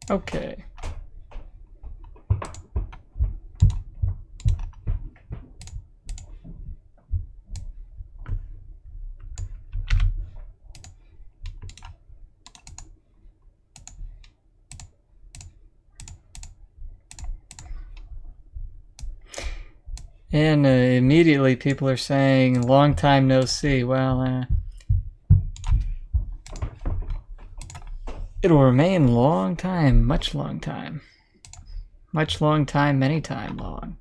Okay. And immediately people are saying, long time no see. Well, it'll remain long time, much long time. Much long time, many time long.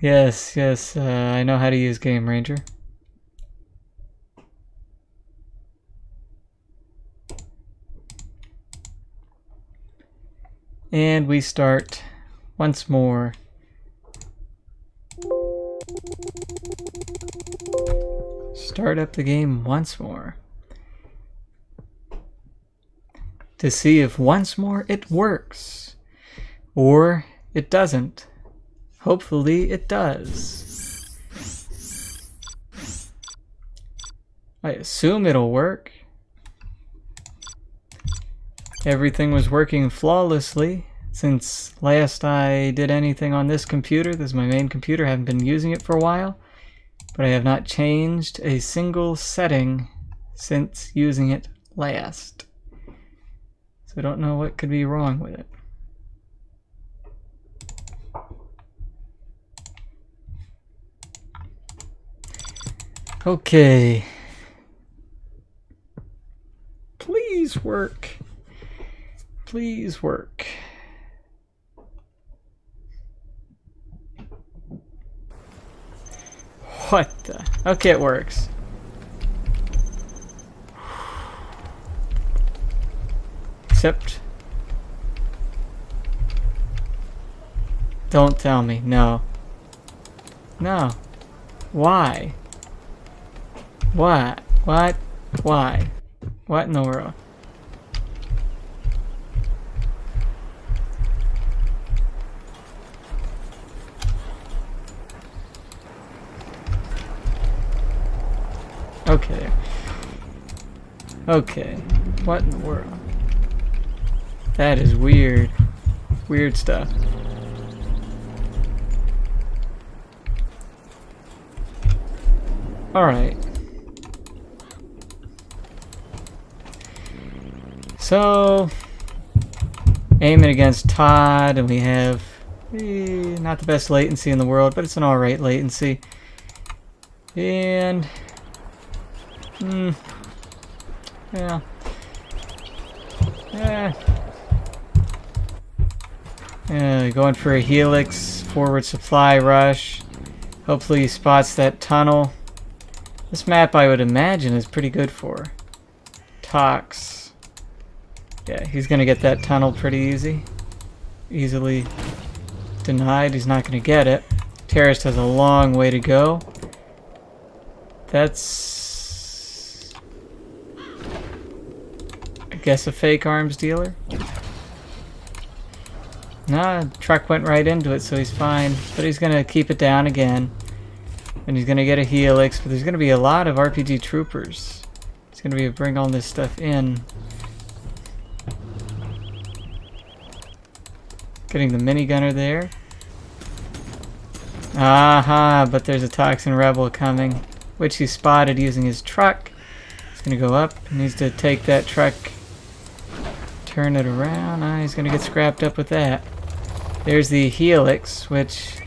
Yes. yes, I know how to use Game Ranger. And we start once more. Start up the game once more. To see if once more it works. Or it doesn't. Hopefully it does. I assume it'll work. Everything was working flawlessly since last I did anything on this computer. This is my main computer. I haven't been using it for a while, but I have not changed a single setting since using it last. So I don't know what could be wrong with it. Okay. Please work. Please work. What the? Okay, it works. Except... Don't tell me. No. No. Why? What? What? Why? What in the world? Okay. Okay. What in the world? That is weird. Weird stuff. Alright. So, aiming against Todd, and we have not the best latency in the world, but it's an alright latency. And yeah. Going for a helix, forward supply rush. Hopefully he spots that tunnel. This map, I would imagine, is pretty good for Tox. Yeah, he's gonna get that tunnel pretty easy. Easily denied, he's not gonna get it. Terrorist has a long way to go. That's, I guess, a fake arms dealer. Nah, truck went right into it, so he's fine. But he's gonna keep it down again. And he's gonna get a helix, but there's gonna be a lot of RPG troopers. He's gonna be able to bring all this stuff in. Getting the minigunner there. Aha, but there's a Toxin Rebel coming, which he spotted using his truck. He's gonna go up, he needs to take that truck, turn it around. He's gonna get scrapped up with that. There's the helix, which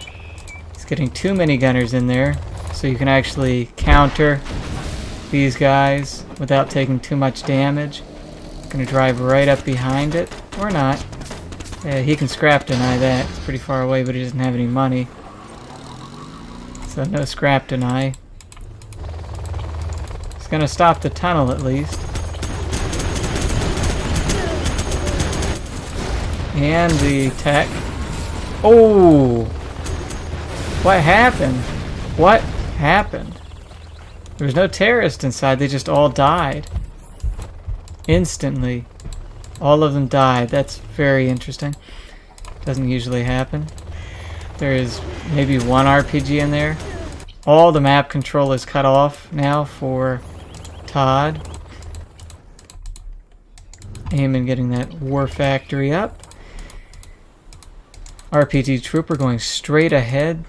is getting two minigunners in there, so you can actually counter these guys without taking too much damage. Gonna drive right up behind it, or not. Yeah, he can scrap deny that. It's pretty far away, but he doesn't have any money. So no scrap deny. He's gonna stop the tunnel at least. And the tech. Oh! What happened? What happened? There was no terrorist inside, they just all died. Instantly. All of them died. That's very interesting. Doesn't usually happen. There is maybe one RPG in there. All the map control is cut off now for Todd. Eamon getting that war factory up. RPG trooper going straight ahead.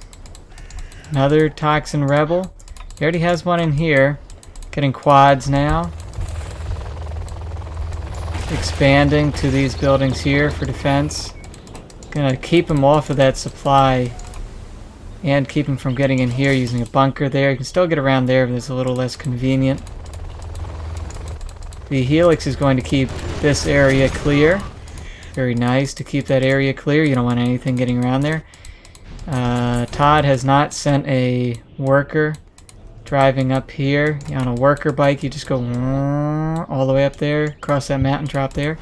Another toxin rebel. He already has one in here. Getting quads now. Expanding to these buildings here for defense. Gonna keep him off of that supply and keep him from getting in here using a bunker there. You can still get around there, but it's a little less convenient. The Helix is going to keep this area clear. Very nice to keep that area clear. You don't want anything getting around there. Todd has not sent a worker driving up here. On a worker bike, you just go all the way up there, across that mountain, drop there.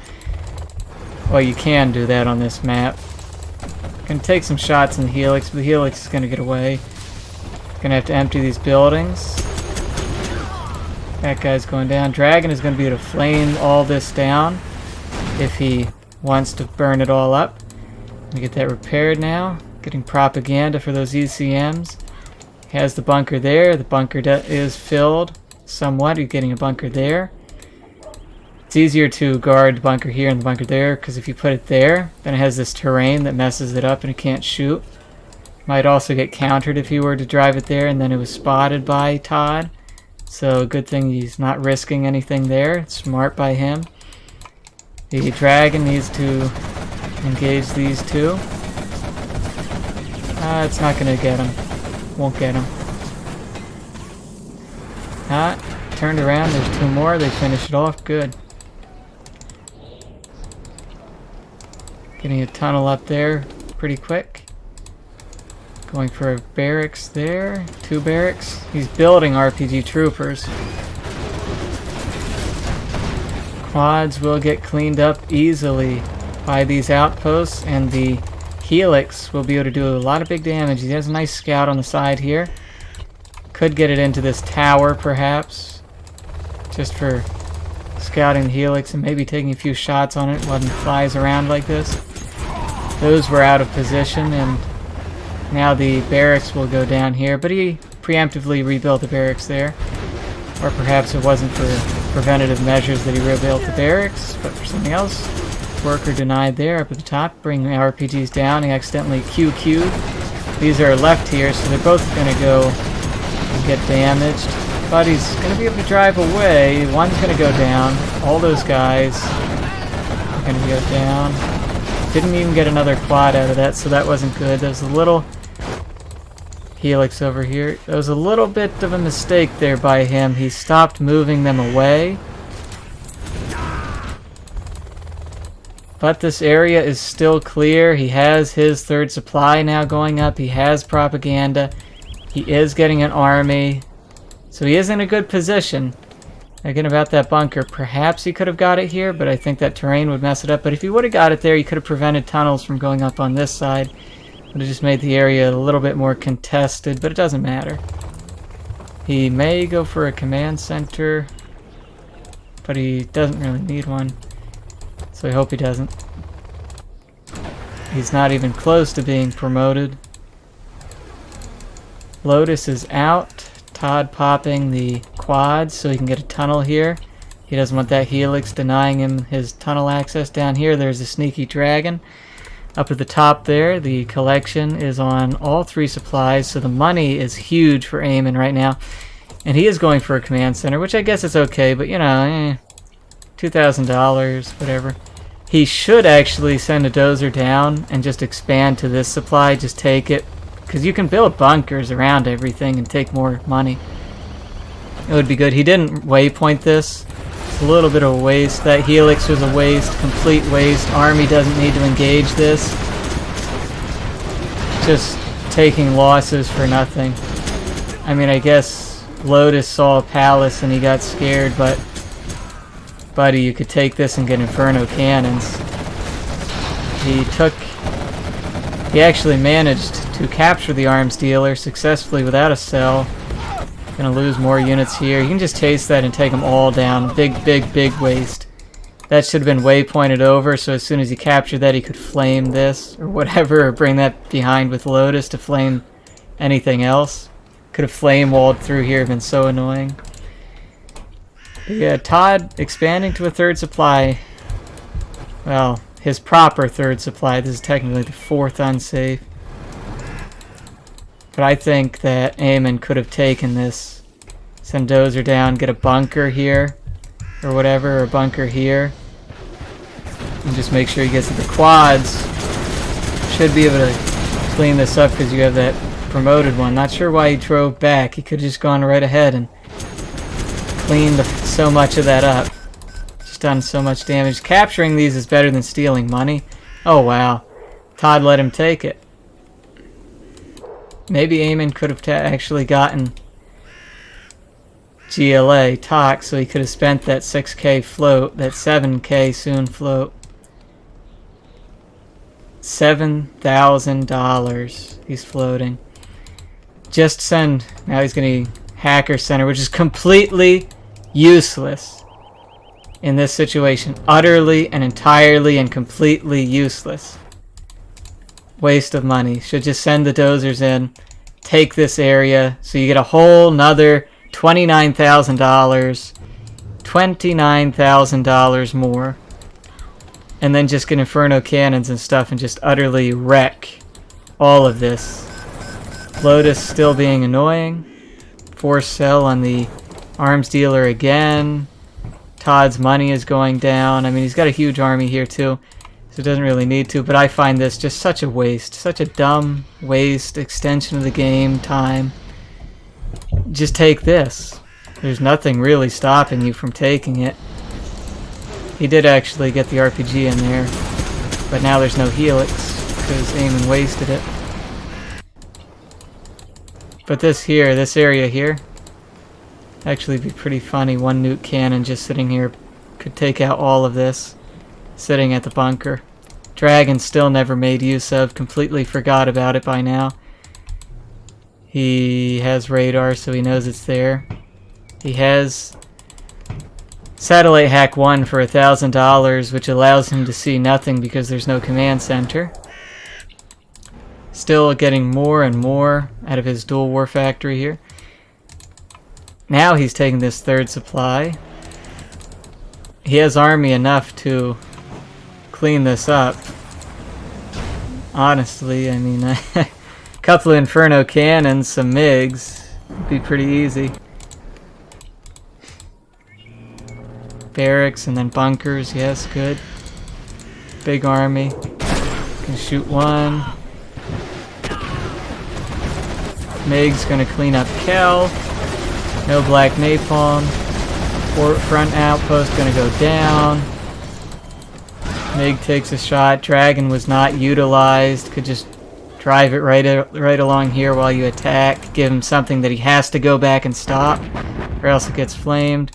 Well, you can do that on this map. Gonna take some shots in the Helix, but the Helix is gonna get away. Gonna have to empty these buildings. That guy's going down. Dragon is gonna be able to flame all this down if he wants to burn it all up. Let me get that repaired now. Getting propaganda for those ECMs. He has the bunker there. The bunker is filled somewhat. He's getting a bunker there. It's easier to guard the bunker here and the bunker there, because if you put it there, then it has this terrain that messes it up and it can't shoot. Might also get countered if you were to drive it there and then it was spotted by Todd. So good thing he's not risking anything there. It's smart by him. The dragon needs to engage these two. It's not going to get him. Won't get him. Turned around. There's two more. They finished it off. Good. Getting a tunnel up there pretty quick. Going for a barracks there. Two barracks. He's building RPG troopers. Quads will get cleaned up easily by these outposts, and the Helix will be able to do a lot of big damage. He has a nice scout on the side here. Could get it into this tower perhaps, just for scouting the Helix and maybe taking a few shots on it while it flies around like this. Those were out of position, and now the barracks will go down here, but he preemptively rebuilt the barracks there. Or perhaps it wasn't for preventative measures that he rebuilt the barracks, but for something else. Worker denied there up at the top. Bring the RPGs down. He accidentally QQ'd. These are left here, so they're both going to go and get damaged. But he's going to be able to drive away. One's going to go down. All those guys are going to go down. Didn't even get another quad out of that, so that wasn't good. There's a little Helix over here. There was a little bit of a mistake there by him. He stopped moving them away. But this area is still clear. He has his third supply now going up. He has propaganda. He is getting an army. So he is in a good position. Again, about that bunker, perhaps he could have got it here, but I think that terrain would mess it up. But if he would have got it there, he could have prevented tunnels from going up on this side. Would have just made the area a little bit more contested, but it doesn't matter. He may go for a command center, but he doesn't really need one. So I hope he doesn't. He's not even close to being promoted. Lotus is out. Todd popping the quads so he can get a tunnel here. He doesn't want that Helix denying him his tunnel access. Down here there's a sneaky dragon. Up at the top there, the collection is on all three supplies, so the money is huge for Eamon right now. And he is going for a command center, which I guess is okay, but you know, $2,000, whatever. He should actually send a dozer down and just expand to this supply, just take it. Because you can build bunkers around everything and take more money. It would be good. He didn't waypoint this. It's a little bit of a waste. That Helix was a waste, complete waste. Army doesn't need to engage this. Just taking losses for nothing. I mean, I guess Lotus saw a palace and he got scared, but buddy, you could take this and get Inferno cannons. He actually managed to capture the arms dealer successfully without a cell. Gonna lose more units here. You can just chase that and take them all down. Big waste. That should have been waypointed over, so as soon as he captured that, he could flame this or whatever, or bring that behind with Lotus to flame anything else. Could have flame walled through here, been so annoying. But yeah, Todd expanding to a third supply. Well, his proper third supply. This is technically the fourth unsafe. But I think that Eamon could have taken this. Send Dozer down, get a bunker here, or whatever, or a bunker here. And just make sure he gets to the quads. Should be able to clean this up because you have that promoted one. Not sure why he drove back. He could have just gone right ahead and cleaned so much of that up. Just done so much damage. Capturing these is better than stealing money. Oh wow. Todd let him take it. Maybe Eamon could have actually gotten GLA, Tox, so he could have spent that 6k float, that 7k soon float. $7,000 he's floating. Just send, now he's going to Hacker Center, which is completely useless in this situation. Utterly and entirely and completely useless. Waste of money. Should just send the dozers in, take this area, so you get a whole nother $29,000. $29,000 more. And then just get Inferno cannons and stuff and just utterly wreck all of this. Lotus still being annoying. Force sell on the arms dealer again. Todd's money is going down. I mean, he's got a huge army here too. So it doesn't really need to, but I find this just such a waste. Such a dumb waste, extension of the game time. Just take this. There's nothing really stopping you from taking it. He did actually get the RPG in there, but now there's no Helix, because Eamon wasted it. But this here, this area here, actually be pretty funny. One nuke cannon just sitting here could take out all of this. Sitting at the bunker. Dragon still never made use of. Completely forgot about it by now. He has radar, so he knows it's there. He has Satellite Hack 1 for $1,000, which allows him to see nothing because there's no command center. Still getting more and more out of his dual war factory here. Now he's taking this third supply. He has army enough to clean this up. Honestly, I mean, a couple of Inferno cannons, some MiGs, would be pretty easy. Barracks and then bunkers, yes, good. Big army. Can shoot one. MiG's gonna clean up Kel. No black napalm. Front outpost gonna go down. MiG takes a shot. Dragon was not utilized. Could just drive it right along here while you attack. Give him something that he has to go back and stop, or else it gets flamed.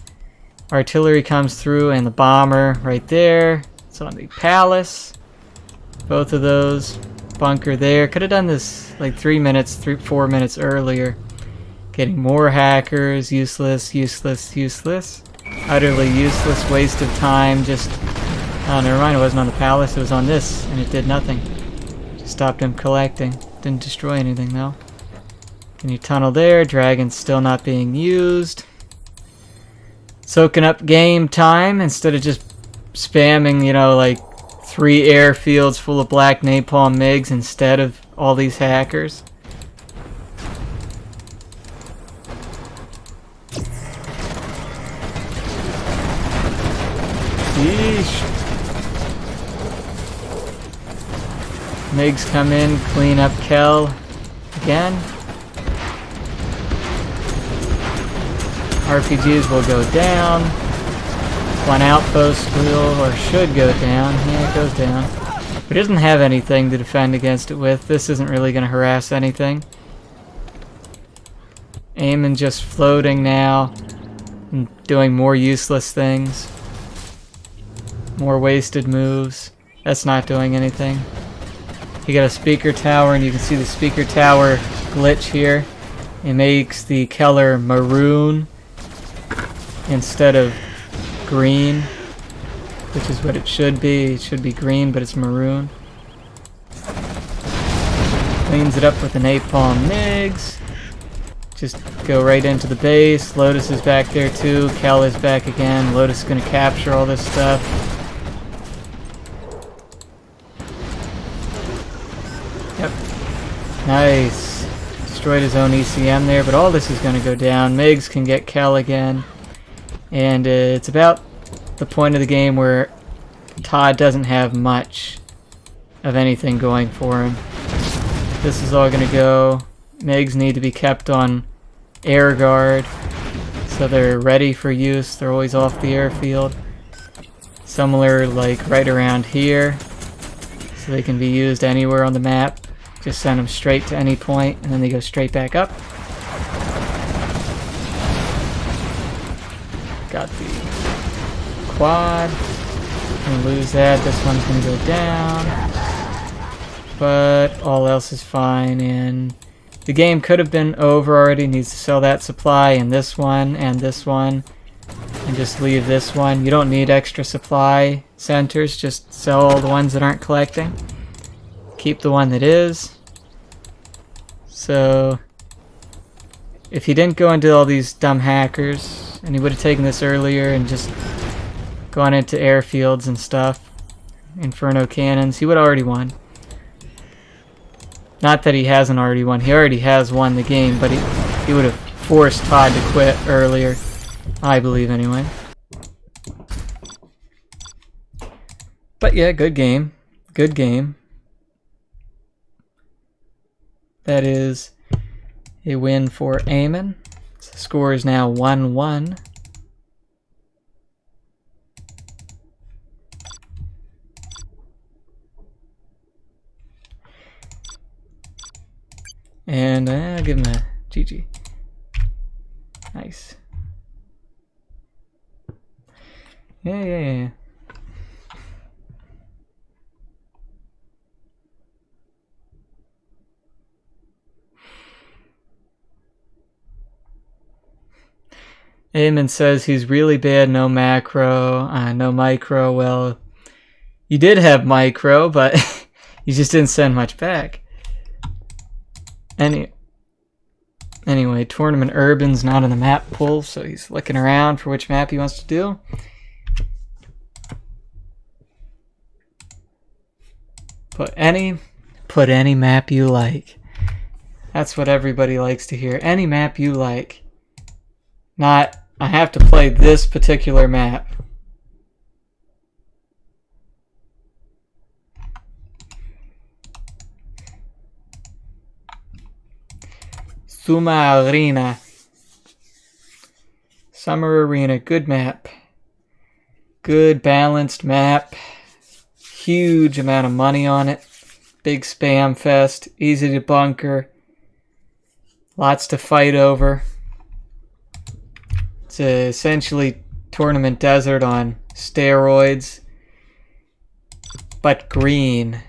Artillery comes through and the bomber right there. It's on the palace. Both of those. Bunker there. Could have done this like 4 minutes earlier. Getting more hackers. Useless. Utterly useless. Waste of time. Just... oh, never mind. It wasn't on the palace. It was on this. And it did nothing. Just stopped him collecting. Didn't destroy anything though. Can you tunnel there? Dragon's still not being used. Soaking up game time instead of just spamming, you know, like 3 airfields full of black napalm MiGs instead of all these hackers. Yeesh. MiGs come in, clean up Kel again. RPGs will go down. One outpost will, or should go down. Yeah, it goes down. But it doesn't have anything to defend against it with. This isn't really going to harass anything. Eamon just floating now. And doing more useless things. More wasted moves. That's not doing anything. You got a speaker tower, and you can see the speaker tower glitch here. It makes the Keller maroon instead of green, which is what it should be. It should be green, but it's maroon. Cleans it up with an napalm MiGs. Just go right into the base. Lotus is back there too. Kel is back again. Lotus is going to capture all this stuff. Yep. Nice. Destroyed his own ECM there, but all this is going to go down. MiGs can get Kel again. And it's about the point of the game where Todd doesn't have much of anything going for him. This is all going to go. MiGs need to be kept on air guard so they're ready for use. They're always off the airfield. Similar like right around here, so they can be used anywhere on the map. Just send them straight to any point and then they go straight back up. Got the quad. Gonna lose that. This one's gonna go down. But all else is fine, and the game could have been over already. Needs to sell that supply and this one, and just leave this one. You don't need extra supply centers, just sell all the ones that aren't collecting. Keep the one that is. So if he didn't go into all these dumb hackers, and he would have taken this earlier and just gone into airfields and stuff, Inferno cannons, he would have already won. Not that he hasn't already won. He already has won the game, but he would have forced Todd to quit earlier. I believe, anyway. But yeah, good game. Good game. That is a win for Eamon. The score is now 1-1. And I'll give him a GG. Nice. Yeah. Eamon says he's really bad, no macro, no micro. Well, you did have micro, but you just didn't send much back. Anyway, Tournament Urban's not in the map pool, so he's looking around for which map he wants to do. Put any map you like. That's what everybody likes to hear. Any map you like. Not, I have to play this particular map. Summer Arena. Summer Arena, good map. Good balanced map. Huge amount of money on it. Big spam fest. Easy to bunker. Lots to fight over. It's essentially Tournament Desert on steroids. But green.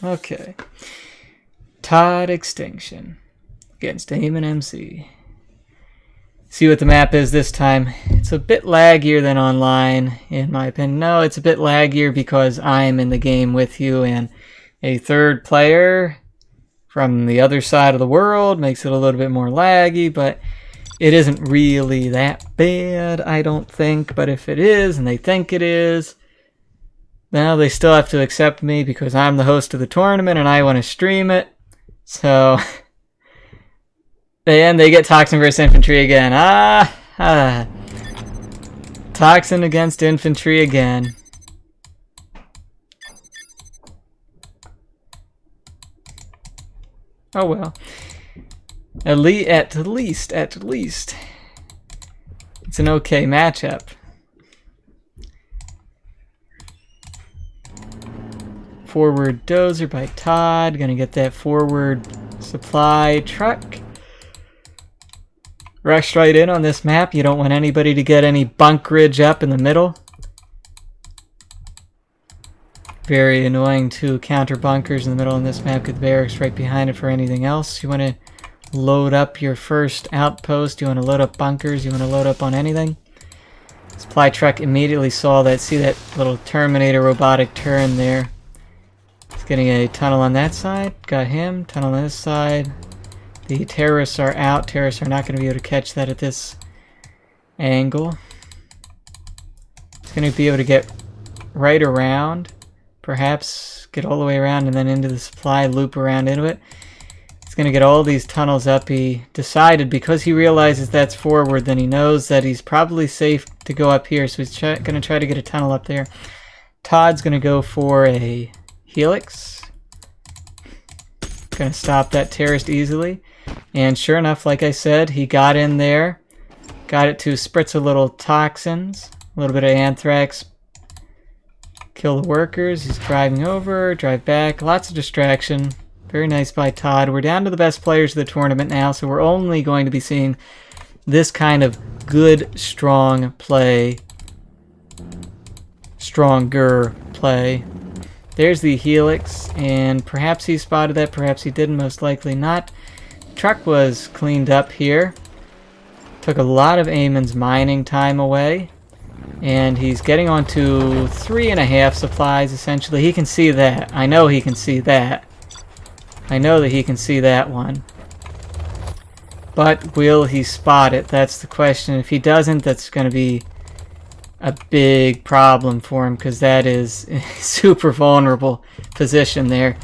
Okay. Todd Extinction against Eamon MC. See what the map is this time. It's a bit laggier than online, in my opinion. No, it's a bit laggier because I'm in the game with you, and a third player from the other side of the world makes it a little bit more laggy, but it isn't really that bad, I don't think. But if it is, and they think it is, now they still have to accept me because I'm the host of the tournament and I want to stream it. So, and they get Toxin versus Infantry again. Toxin against Infantry again. Oh well. At least, it's an okay matchup. Forward dozer by Todd. Gonna get that forward supply truck. Rushed right in on this map. You don't want anybody to get any bunkerage up in the middle. very annoying to counter bunkers in the middle of this map, with the barracks right behind it for anything else. You want to load up your first outpost, you want to load up bunkers, you want to load up on anything. Supply truck immediately saw that. See that little Terminator robotic turn there? He's getting a tunnel on that side. Got him. Tunnel on this side. The terrorists are out. Terrorists are not going to be able to catch that at this angle. He's going to be able to get right around. Perhaps get all the way around and then into the supply, loop around into it. He's going to get all these tunnels up. He decided, because he realizes that's forward, then he knows that he's probably safe to go up here. So he's going to try to get a tunnel up there. Todd's going to go for a helix. Going to stop that terrorist easily. And sure enough, like I said, he got in there. Got it to spritz a little toxins. A little bit of anthrax. Kill the workers. He's driving over, drive back. Lots of distraction. Very nice by Todd. We're down to the best players of the tournament now, so we're only going to be seeing this kind of good, strong play. Stronger play. There's the helix, and perhaps he spotted that, perhaps he didn't, most likely not. The truck was cleaned up here. Took a lot of Eamon's mining time away. And he's getting onto 3.5 supplies, essentially. He can see that. I know he can see that. I know that he can see that one. But will he spot it? That's the question. If he doesn't, that's going to be a big problem for him, because that is a super vulnerable position there.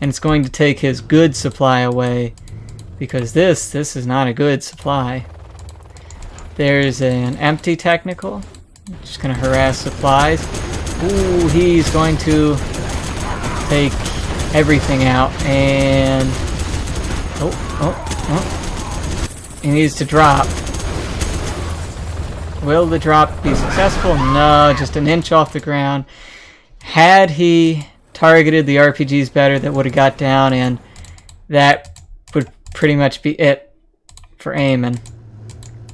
And it's going to take his good supply away, because this is not a good supply. There's an empty technical. Just going to harass supplies. Ooh, he's going to take everything out, and he needs to drop. Will the drop be successful? No, just an inch off the ground. Had he targeted the RPGs better, that would have got down, and that would pretty much be it for Eamon,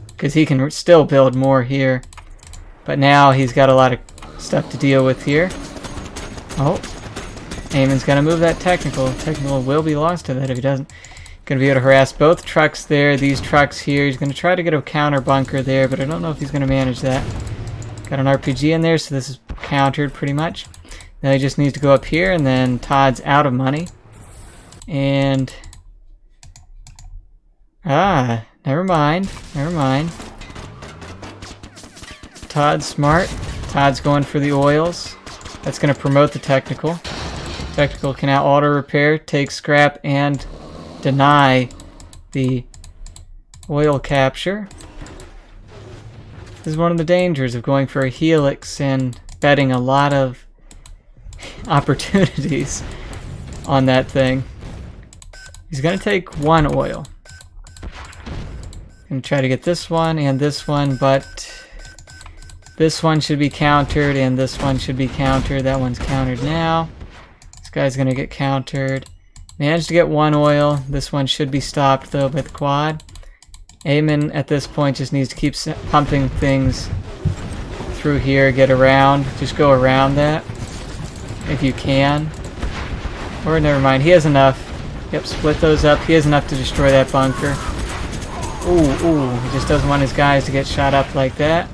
because he can still build more here. But now he's got a lot of stuff to deal with here. Oh, Eamon's got to move that technical. Technical will be lost to that if he doesn't. Going to be able to harass both trucks there, these trucks here. He's going to try to get a counter bunker there, but I don't know if he's going to manage that. Got an RPG in there, so this is countered pretty much. Now he just needs to go up here, and then Todd's out of money. And... never mind. Never mind. Todd's smart. Todd's going for the oils. That's going to promote the technical. Technical can now auto repair, take scrap, and deny the oil capture. This is one of the dangers of going for a helix and betting a lot of opportunities on that thing. He's going to take one oil. Going to try to get this one and this one, but this one should be countered and this one should be countered. That one's countered now. This guy's going to get countered. Managed to get one oil. This one should be stopped though by the quad. Eamon at this point just needs to keep pumping things through here, get around. Just go around that if you can. Or never mind, he has enough. Yep, split those up. He has enough to destroy that bunker. Ooh, he just doesn't want his guys to get shot up like that.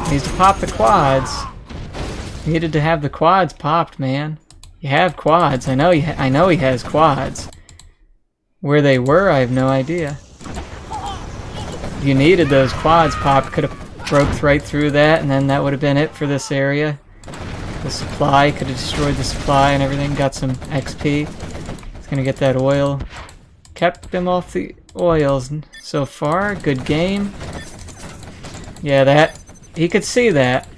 He needs to pop the quads. Needed to have the quads popped, man. You have quads. I know he has quads. Where they were, I have no idea. You needed those quads popped. Could have broke right through that, and then that would have been it for this area. The supply could have destroyed the supply and everything. Got some XP. He's gonna get that oil. Kept him off the oils so far. Good game. Yeah, that he could see that.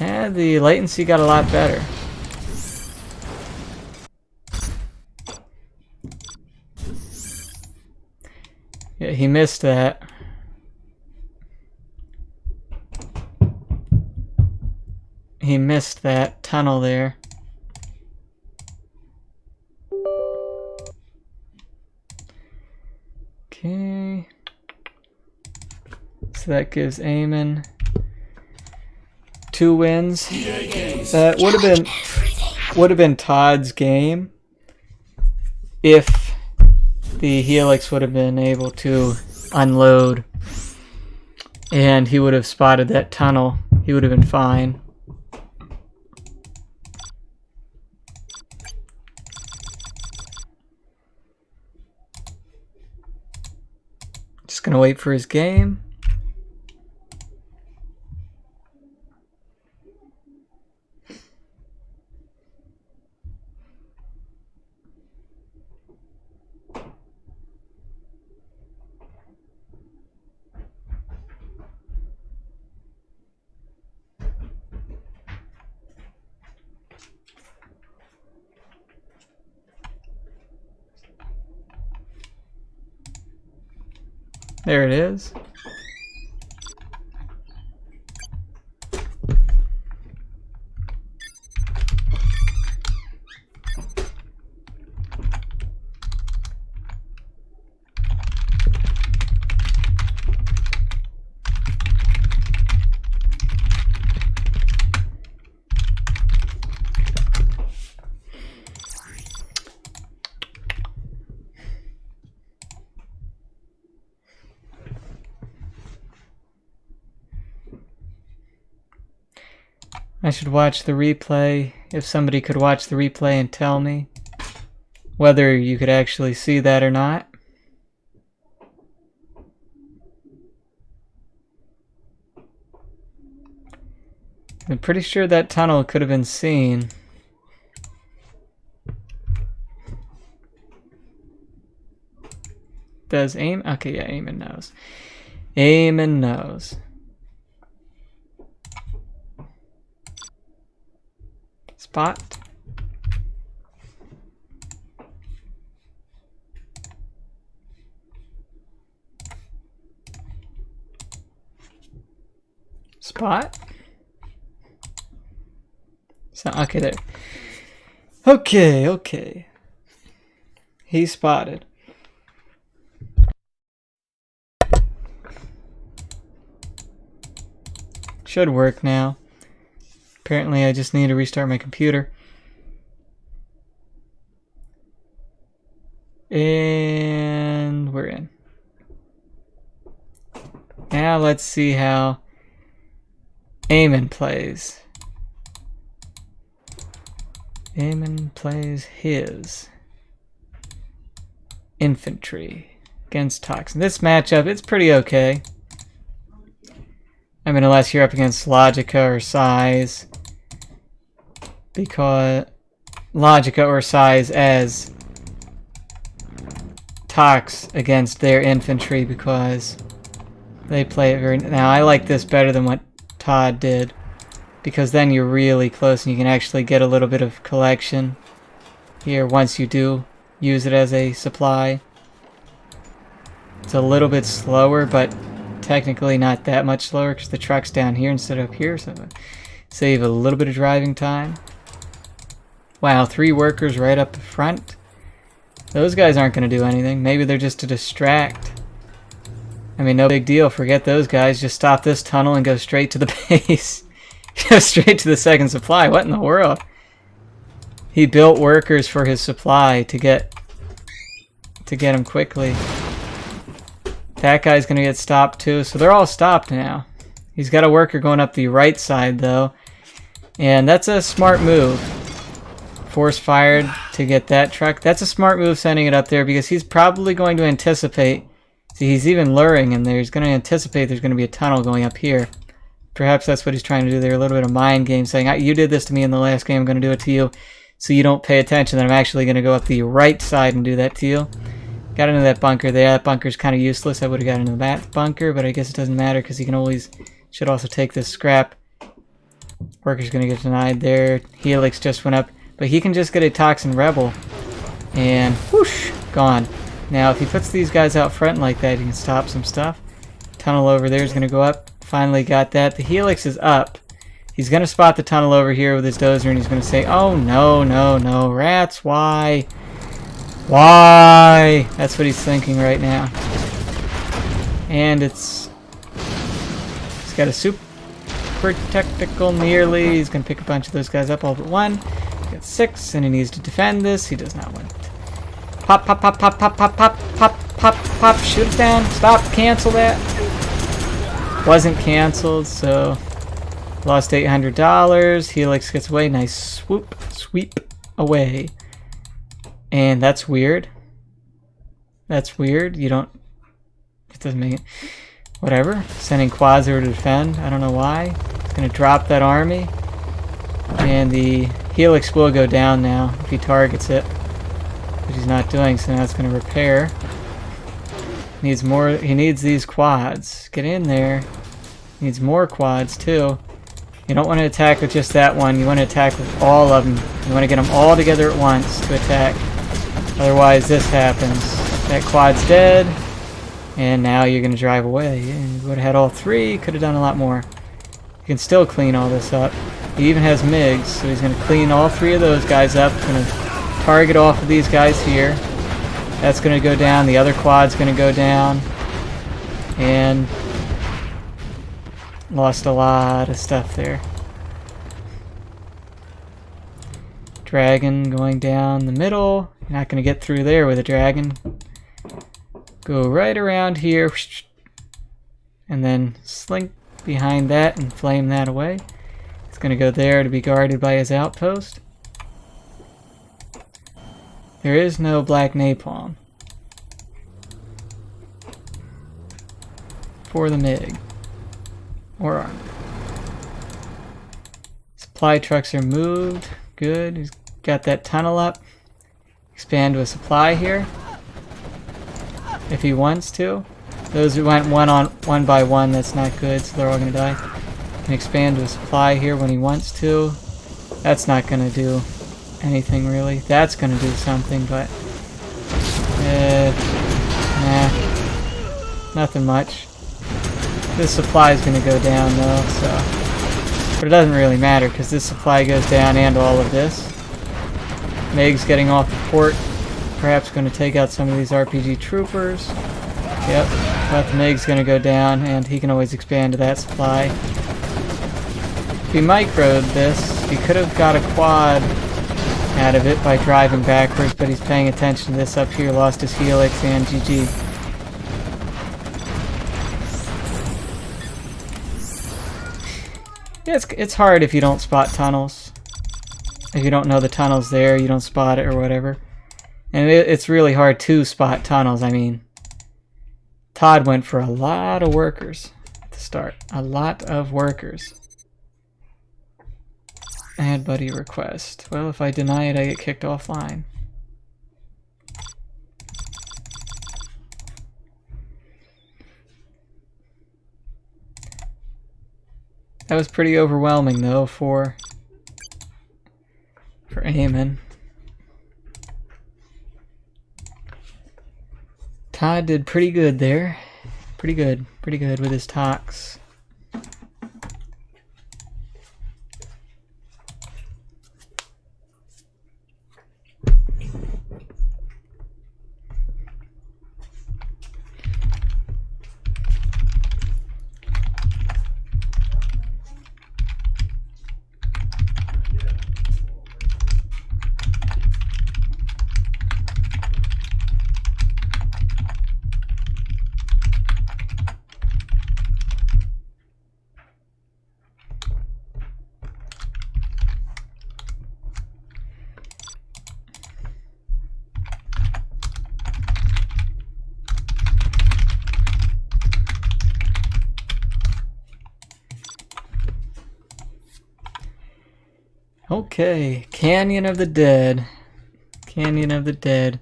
Yeah, the latency got a lot better. Yeah, he missed that. He missed that tunnel there. Okay. So that gives Eamon 2 wins. That would have been Todd's game if the Helix would have been able to unload and he would have spotted that tunnel. He would have been fine. Just gonna wait for his game. There it is. I should watch the replay. If somebody could watch the replay and tell me whether you could actually see that or not. I'm pretty sure that tunnel could have been seen. Does Eamon? Okay, yeah, Eamon knows. Eamon knows. Spot. Spot. So, okay, there. Okay. He spotted. Should work now. Apparently I just need to restart my computer. And we're in. Now let's see how Eamon plays. Eamon plays his infantry against Toxin. This matchup, it's pretty okay. I mean, unless you're up against Logica or Size. Because Logica or Size as Tox against their infantry, because they play it very... Now, I like this better than what Todd did, because then you're really close and you can actually get a little bit of collection here once you do use it as a supply. It's a little bit slower, but technically not that much slower because the truck's down here instead of up here, so save a little bit of driving time. Wow, 3 workers right up front. Those guys aren't going to do anything. Maybe they're just to distract. I mean, no big deal. Forget those guys. Just stop this tunnel and go straight to the base. Go straight to the second supply. What in the world? He built workers for his supply to get him quickly. That guy's going to get stopped too. So they're all stopped now. He's got a worker going up the right side though. And that's a smart move. Force fired to get that truck. That's a smart move sending it up there because he's probably going to anticipate. See, he's even luring in there. He's going to anticipate there's going to be a tunnel going up here. Perhaps that's what he's trying to do there. A little bit of mind game saying, you did this to me in the last game, I'm going to do it to you. So you don't pay attention that I'm actually going to go up the right side and do that to you. Got into that bunker there. That bunker's kind of useless. I would have got into that bunker, but I guess it doesn't matter because he can always... Should also take this scrap. Worker's going to get denied there. Helix just went up. But he can just get a Toxin Rebel. And whoosh! Gone. Now if he puts these guys out front like that, he can stop some stuff. Tunnel over there is going to go up. Finally got that. The Helix is up. He's going to spot the tunnel over here with his dozer and he's going to say, oh no, no, no. Rats, why? Why? That's what he's thinking right now. And it's got a super tactical nearly. He's going to pick a bunch of those guys up all but one. He's got 6, and he needs to defend this. He does not want it. Pop, pop, pop, pop, pop, pop, pop, pop, pop, pop. Shoot it down. Stop. Cancel that. Wasn't canceled, so lost $800. Helix gets away. Nice swoop. Sweep away. And that's weird. That's weird. You don't... It doesn't make it... Whatever. Sending quads over to defend. I don't know why. It's going to drop that army. And the Helix will go down now if he targets it. Which he's not doing, so now it's going to repair. Needs more... He needs these quads. Get in there. Needs more quads, too. You don't want to attack with just that one. You want to attack with all of them. You want to get them all together at once to attack. Otherwise, this happens. That quad's dead. And now you're going to drive away. And you would have had all 3. Could have done a lot more. You can still clean all this up. He even has MiGs, so he's going to clean all 3 of those guys up. Going to target off of these guys here. That's going to go down. The other quad's going to go down. And lost a lot of stuff there. Dragon going down the middle. You're not going to get through there with a dragon. Go right around here. And then slink behind that and flame that away. It's going to go there to be guarded by his outpost. There is no black napalm for the MiG or armor. Supply trucks are moved. Good. He's got that tunnel up. Expand with supply here if he wants to. Those who went one by one, that's not good, so they're all going to die. Can expand with supply here when he wants to. That's not going to do anything really. That's going to do something, but nah, nothing much. This supply is going to go down though, so, but it doesn't really matter because this supply goes down and all of this. MiG's getting off the port, perhaps going to take out some of these RPG troopers. Yep, but the MiG's going to go down, and he can always expand to that supply. If he microed this, he could have got a quad out of it by driving backwards, but he's paying attention to this up here, lost his Helix, and GG. Yeah, it's hard if you don't spot tunnels. If you don't know the tunnel's there, you don't spot it or whatever. And it's really hard to spot tunnels. I mean, Todd went for a lot of workers at the start. A lot of workers. Add buddy request. Well, if I deny it, I get kicked offline. That was pretty overwhelming, though, for Eamon. Todd did pretty good there. Pretty good with his tox. Okay, Canyon of the Dead. Canyon of the Dead.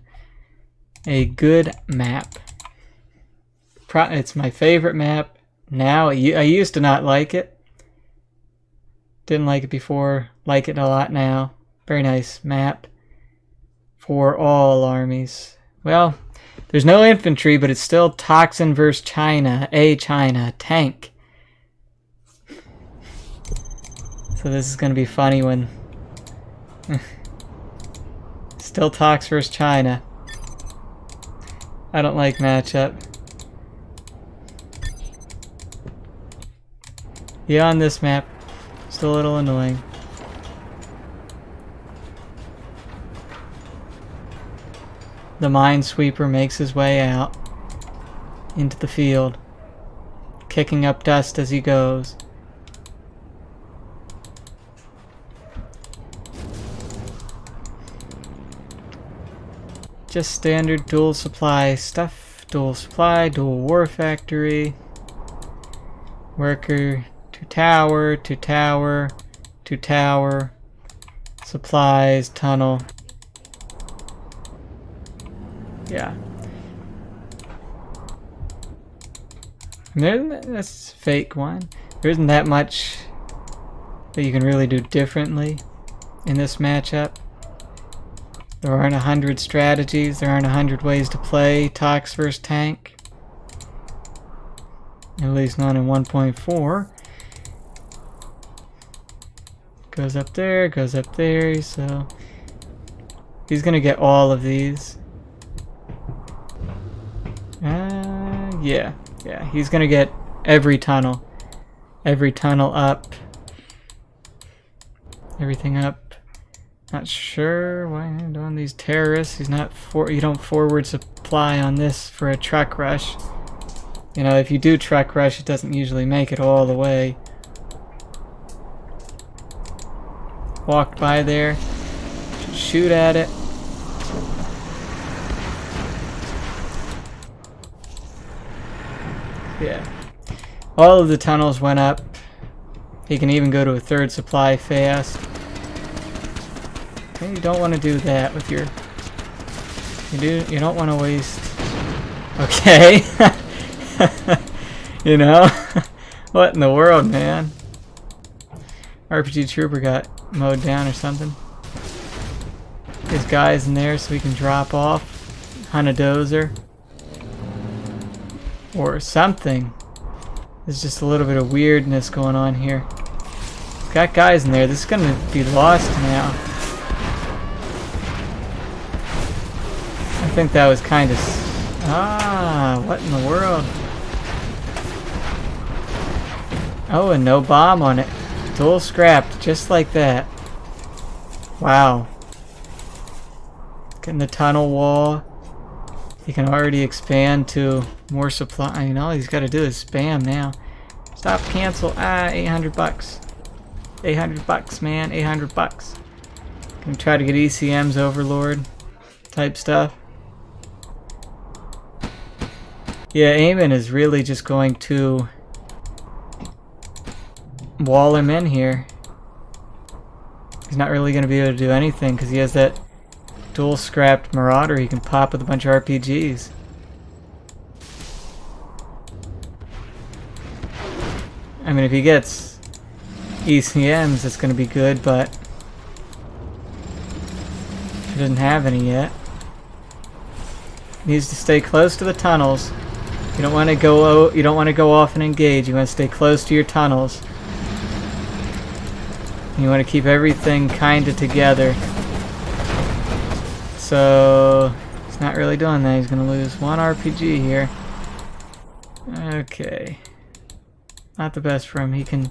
A good map. It's my favorite map now. I used to not like it. Didn't like it before. Like it a lot now. Very nice map for all armies. Well, there's no infantry, but it's still Toxin versus China. A China tank. So this is going to be funny when... Still Tox versus China. I don't like matchup. Yeah, on this map. Still a little annoying. The minesweeper makes his way out into the field, kicking up dust as he goes. Just standard dual supply stuff. Dual supply, dual war factory. Worker to tower, to tower, to tower. Supplies, tunnel. Yeah. That's a fake one. There isn't that much that you can really do differently in this matchup. There aren't 100 strategies. There aren't 100 ways to play Tox versus Tank. At least not in 1.4. Goes up there, so he's gonna get all of these. Yeah, he's gonna get every tunnel up, everything up. Not sure why I'm doing these terrorists. He's not you don't forward supply on this for a truck rush. You know, if you do truck rush, it doesn't usually make it all the way. Walked by there, shoot at it. Yeah. All of the tunnels went up. He can even go to a third supply fast. Okay, you don't want to do that with your... You don't want to waste... Okay. You know? What in the world, man? RPG Trooper got mowed down or something. His guy's in there so he can drop off. Hunt a dozer. Or something. There's just a little bit of weirdness going on here. Got guys in there. This is gonna be lost now. I think that was kind of... what in the world? Oh, and no bomb on it. Dual scrapped, just like that. Wow. Getting the tunnel wall. He can already expand to more supply. You know, all he's got to do is spam now. Stop, cancel. 800 bucks. 800 bucks, man. 800 bucks. Gonna try to get ECM's Overlord type stuff. Yeah, Eamon is really just going to wall him in here. He's not really going to be able to do anything because he has that dual scrapped Marauder he can pop with a bunch of RPGs. I mean, if he gets ECMs, it's going to be good, but he doesn't have any yet. He needs to stay close to the tunnels. You don't want to go. You don't want to go off and engage. You want to stay close to your tunnels. You want to keep everything kind of together. So he's not really doing that. He's going to lose one RPG here. Okay. Not the best for him. He can...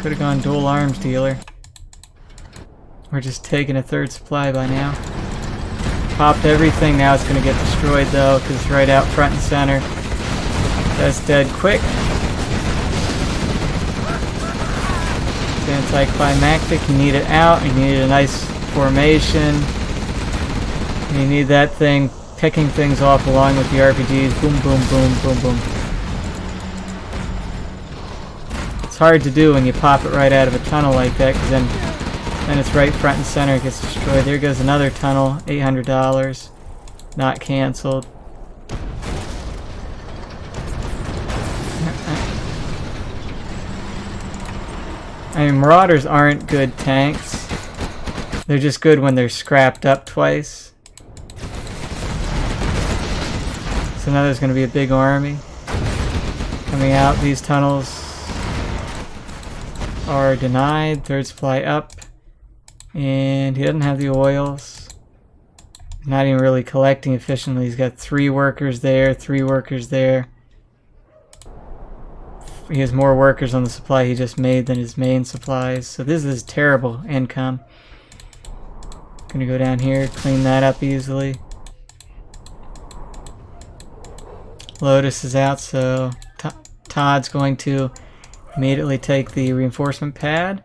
Could have gone dual arms dealer. We're just taking a third supply by now. Popped everything. Now it's going to get destroyed though because it's right out front and center. That's dead quick. It's anticlimactic. You need it out. You need a nice formation. You need that thing picking things off along with the RPGs. Boom, boom, boom, boom, boom. It's hard to do when you pop it right out of a tunnel like that because then it's right front and center. It gets destroyed. There goes another tunnel. $800. Not canceled. I mean, Marauders aren't good tanks. They're just good when they're scrapped up twice. So now there's going to be a big army coming out. These tunnels are denied. Third supply up. And he doesn't have the oils. He's not even really collecting efficiently. He's got 3 workers there, 3 workers there. he has more workers on the supply he just made than his main supplies. So this is terrible income. Gonna go down here, clean that up easily. Lotus is out, so Todd's going to immediately take the reinforcement pad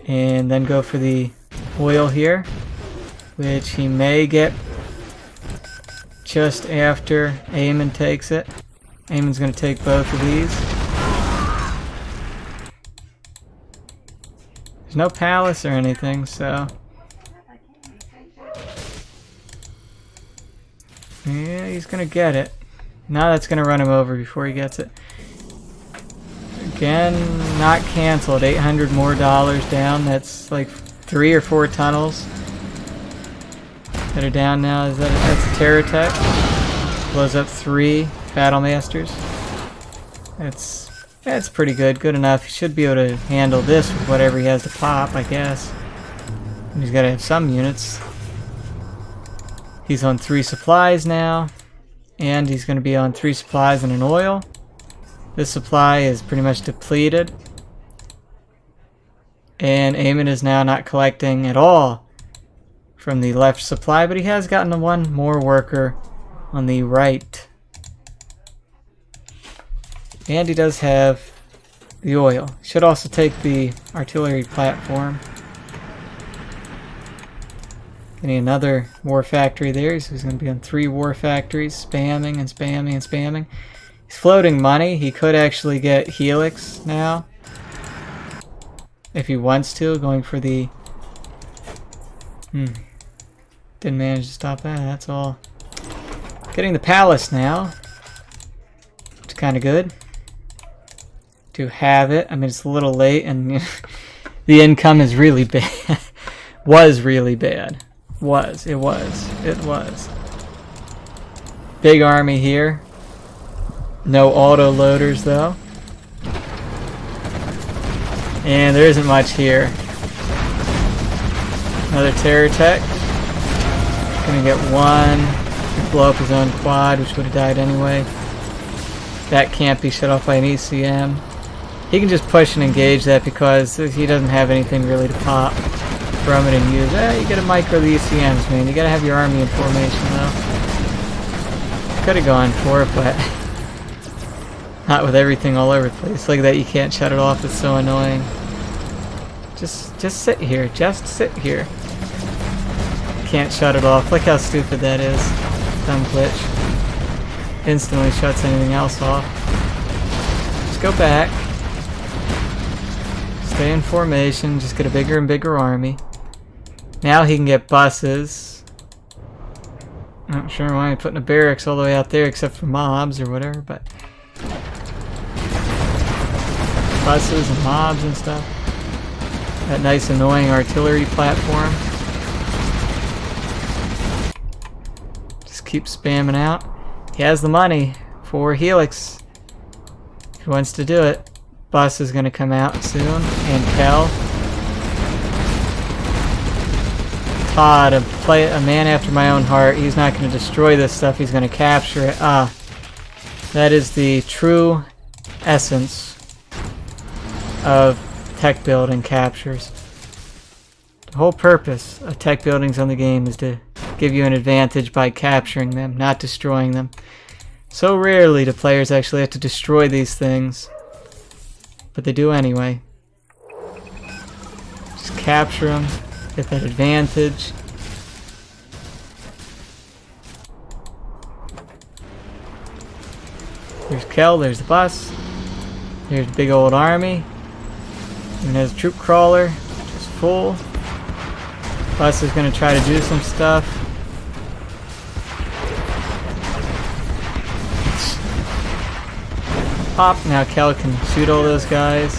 and then go for the oil here, which he may get just after Eamon takes it. Eamon's going to take both of these. There's no palace or anything, so yeah, he's going to get it. Now that's going to run him over before he gets it. Again, not canceled. $800 more down. That's like 3 or 4 tunnels that are down now. That's a terror tech. Blows up 3 battle masters. That's pretty good. Good enough. He should be able to handle this with whatever he has to pop, I guess. And he's got to have some units. He's on 3 supplies now. And he's going to be on 3 supplies and an oil. This supply is pretty much depleted. And Eamon is now not collecting at all from the left supply, but he has gotten 1 more worker on the right. And he does have the oil. Should also take the artillery platform. Getting another war factory there, so he's going to be on 3 war factories, spamming and spamming and spamming. He's floating money. He could actually get Helix now, if he wants to, going for the... Didn't manage to stop that, that's all. Getting the palace now, which is kind of good to have it. I mean, it's a little late, and the income is really bad. Was really bad. It was. Big army here. No auto loaders though. And there isn't much here. Another terror tech. Gonna get 1. Blow up his own quad, which would have died anyway. That can't be shut off by an ECM. He can just push and engage that because he doesn't have anything really to pop from it and use. You gotta micro the ECMs, man. You gotta have your army in formation though. Could have gone for it, but not with everything all over the place. Like that, you can't shut it off. It's so annoying. Just sit here. Just sit here. Can't shut it off. Look how stupid that is. Dumb glitch. Instantly shuts anything else off. Just go back. Stay in formation. Just get a bigger and bigger army. Now he can get buses. Not sure why I'm putting a barracks all the way out there except for mobs or whatever, but buses and mobs and stuff. That nice annoying artillery platform. Just keep spamming out. He has the money for Helix if he wants to do it. Bus is going to come out soon, and Kel. Todd, a man after my own heart. He's not going to destroy this stuff. He's going to capture it. That is the true essence of tech building captures. The whole purpose of tech buildings on the game is to give you an advantage by capturing them, not destroying them. So rarely do players actually have to destroy these things, but they do anyway. Just capture them. Get that advantage. There's Kel, there's the bus. There's the big old army. And there's a troop crawler, which is full. Bus is going to try to do some stuff. Pop, now Kel can shoot all those guys.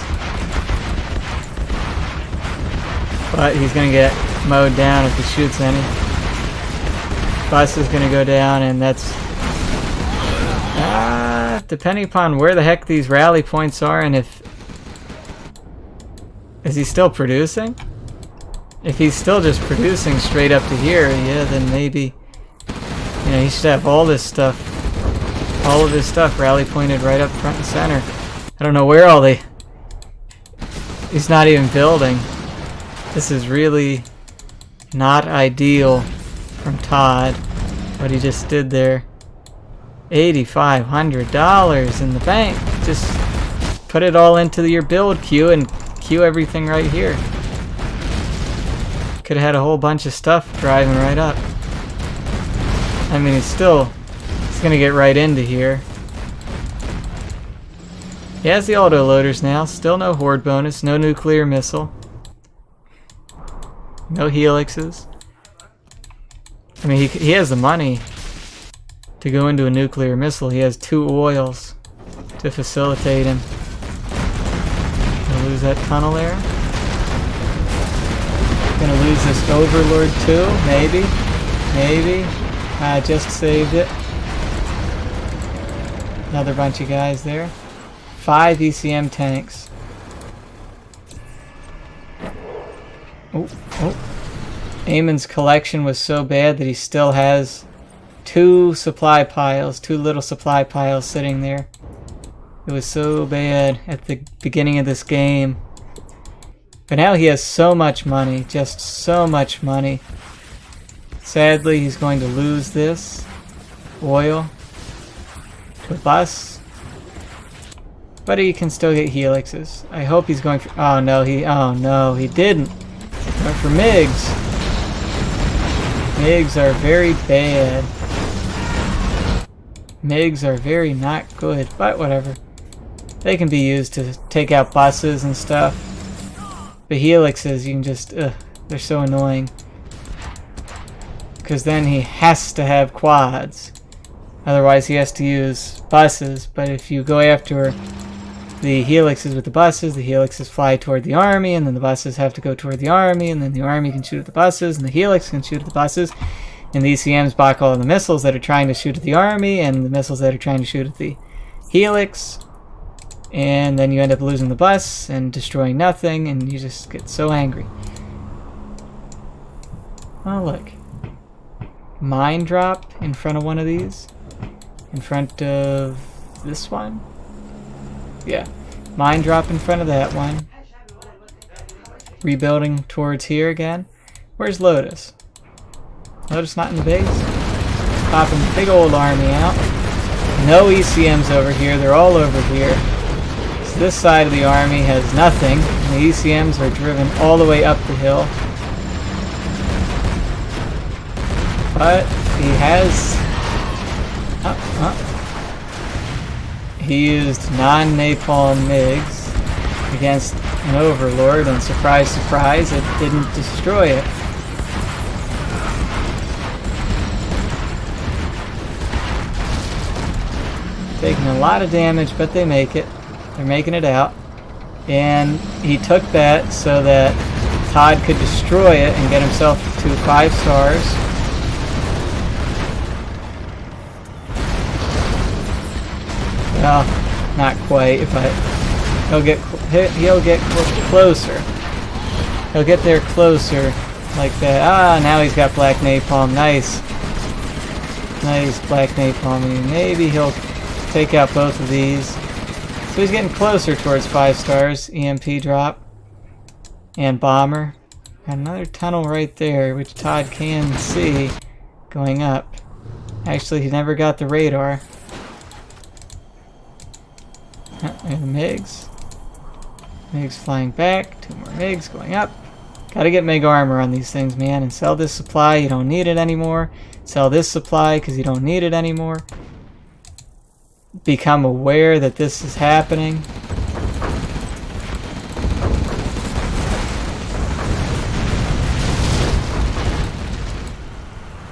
But he's going to get mowed down if he shoots any. Bus is going to go down, and that's... depending upon where the heck these rally points are, and if... Is he still producing? If he's still just producing straight up to here, yeah, then maybe... You know, he should have all this stuff. All of his stuff rally pointed right up front and center. I don't know where all they... He's not even building. This is really not ideal from Todd, what he just did there. $8,500 in the bank. Just put it all into your build queue and queue everything right here. Could have had a whole bunch of stuff driving right up. I mean, he's gonna get right into here. He has the auto loaders now. Still no horde bonus, no nuclear missile, no helixes. I mean, he has the money to go into a nuclear missile. He has 2 oils to facilitate him. Gonna lose that tunnel there. Gonna lose this overlord too, maybe. Maybe. I just saved it. Another bunch of guys there. 5 ECM tanks. Oh, oh. Eamon's collection was so bad that he still has 2 supply piles, 2 little supply piles sitting there. It was so bad at the beginning of this game. But now he has so much money, just so much money. Sadly, he's going to lose this oil to a bus. But he can still get helixes. I hope he's going for... Oh no, he didn't. He went for MiGs. MiGs are very bad. MiGs are very not good, but whatever. They can be used to take out buses and stuff. But helixes, you can just... they're so annoying. Because then he has to have quads. Otherwise he has to use buses. But if you go after the helixes with the helixes fly toward the army, and then the buses have to go toward the army, and then the army can shoot at the buses, and the helix can shoot at the buses, and the ECMs block all of the missiles that are trying to shoot at the army, and the missiles that are trying to shoot at the helix, and then you end up losing the bus and destroying nothing, and you just get so angry. Oh look. Mine drop in front of one of these. In front of this one. Yeah, mine drop in front of that one. Rebuilding towards here again. Where's Lotus? Lotus not in the base? Popping the big old army out. No ECMs over here, they're all over here. So this side of the army has nothing. And the ECMs are driven all the way up the hill. But he has... He used non-napalm MiGs against an overlord, and surprise, surprise, it didn't destroy it. Taking a lot of damage, but they make it. They're making it out. And he took that so that Todd could destroy it and get himself to 5 stars. Well, not quite, but he'll get closer. He'll get there closer, like that. Ah, now he's got black napalm. Nice, nice black napalm. And maybe he'll take out both of these. So he's getting closer towards 5 stars. EMP drop and bomber. Got another tunnel right there, which Todd can see going up. Actually, he never got the radar. And the MiGs. MiGs flying back. 2 more MiGs going up. Gotta get MiG armor on these things, man. And sell this supply. You don't need it anymore. Sell this supply because you don't need it anymore. Become aware that this is happening.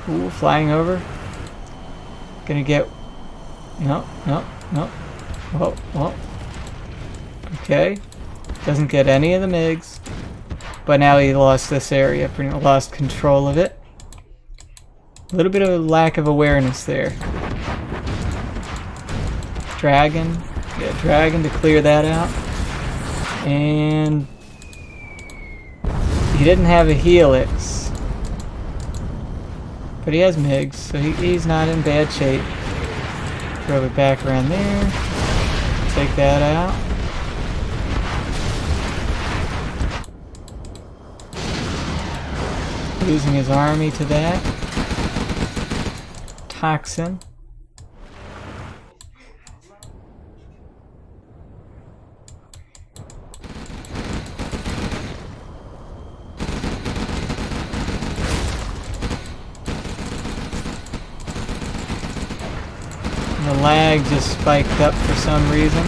Ooh, flying over. Gonna get... No, no, no. Whoa, whoa. Okay. Doesn't get any of the MiGs. But now he lost this area. Pretty much lost control of it. A little bit of a lack of awareness there. Dragon. Yeah, Dragon to clear that out. And... he didn't have a helix. But he has MiGs, so he's not in bad shape. Throw it back around there. Take that out. losing his army to that. Toxin. The lag just spiked up for some reason.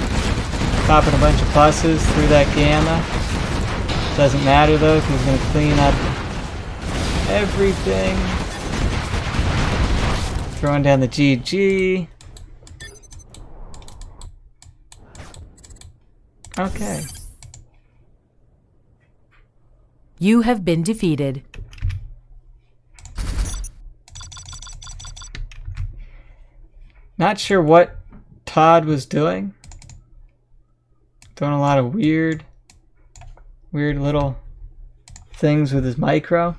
Popping a bunch of buses through that gamma. Doesn't matter though, because he's going to clean up everything. Throwing down the GG. Okay. You have been defeated. Not sure what Todd was doing. Doing a lot of weird little things with his micro.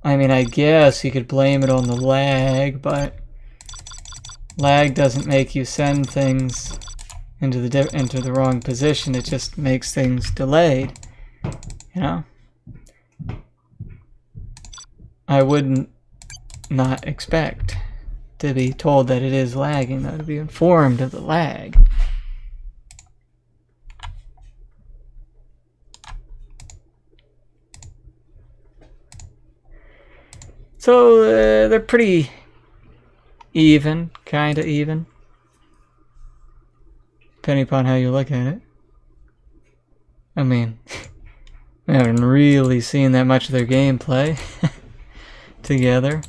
I mean, I guess you could blame it on the lag, but lag doesn't make you send things into the wrong position. It just makes things delayed. You know? I wouldn't not expect to be told that it is lagging, though, to be informed of the lag. So they're pretty even, kind of even, depending upon how you look at it. I mean, we haven't really seen that much of their gameplay together.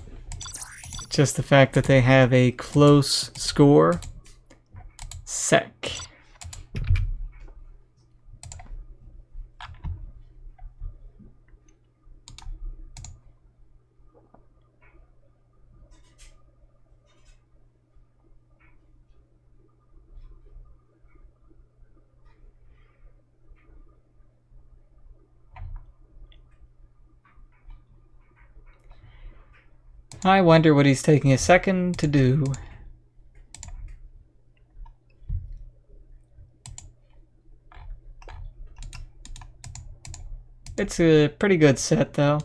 Just the fact that they have a close score. Sec. I wonder what he's taking a second to do. It's a pretty good set, though.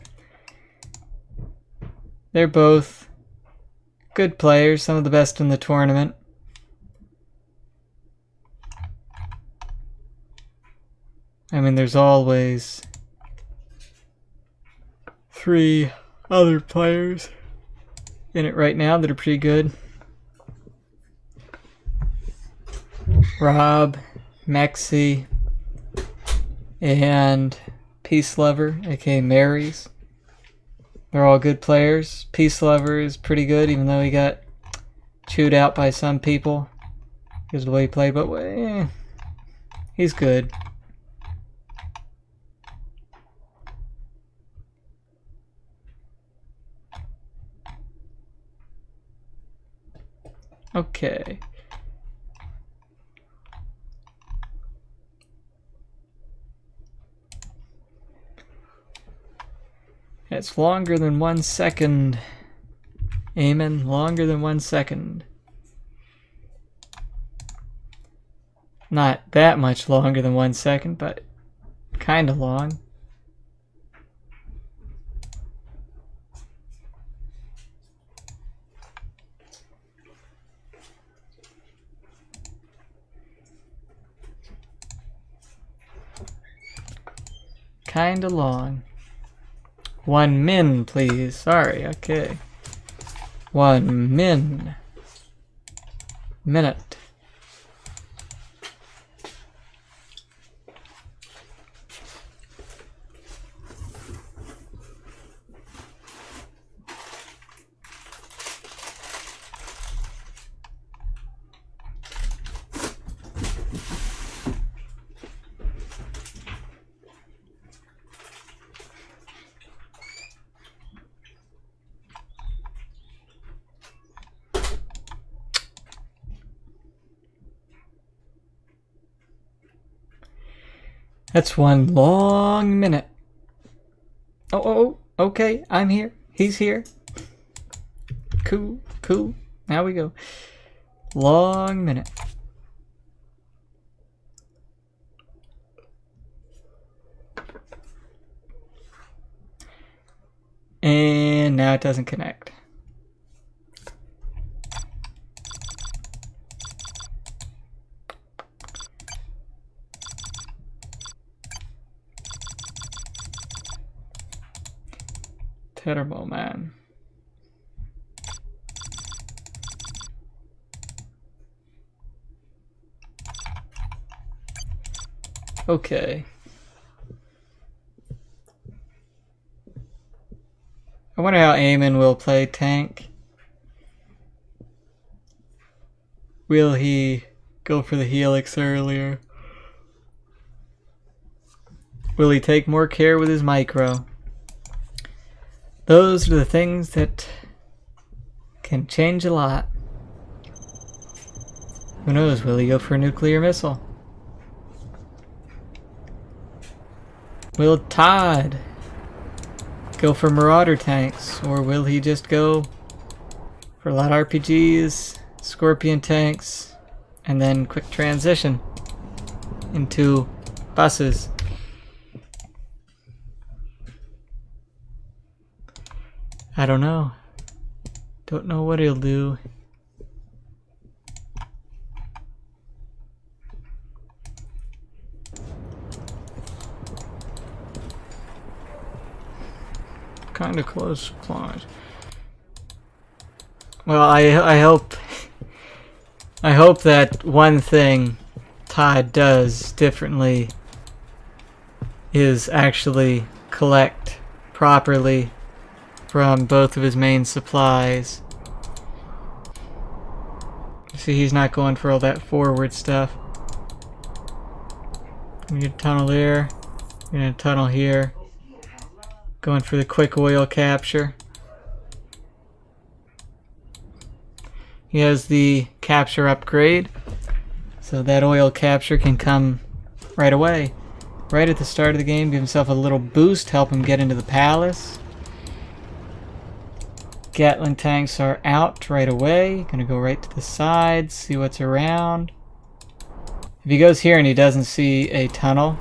They're both good players, some of the best in the tournament. I mean, there's always 3 other players in it right now that are pretty good. Rob, Mexi, and Peace Lover, aka Mary's. They're all good players. Peace Lover is pretty good, even though he got chewed out by some people because of the way he played, but he's good. Okay. It's longer than 1 second. Amen. Longer than 1 second. Not that much longer than 1 second, but kind of long. Kinda long. 1 min, please. Sorry, okay. 1 minute. That's 1 long minute. Oh, okay, I'm here. He's here. Cool. Now we go. Long minute. And now it doesn't connect. Terrible, man. Okay. I wonder how Eamon will play tank. Will he go for the helix earlier? Will he take more care with his micro? Those are the things that can change a lot. Who knows, will he go for a nuclear missile? Will Todd go for Marauder tanks, or will he just go for a lot of RPGs, Scorpion tanks, and then quick transition into buses? I don't know. Don't know what he'll do. Kind of close supplies. Well, I hope that one thing Todd does differently is actually collect properly from both of his main supplies. See, he's not going for all that forward stuff. We need a tunnel there. We need a tunnel here. Going for the quick oil capture. He has the capture upgrade, so that oil capture can come right away. Right at the start of the game, give himself a little boost, help him get into the palace. Gatling tanks are out right away. Gonna go right to the side, see what's around. If he goes here and he doesn't see a tunnel,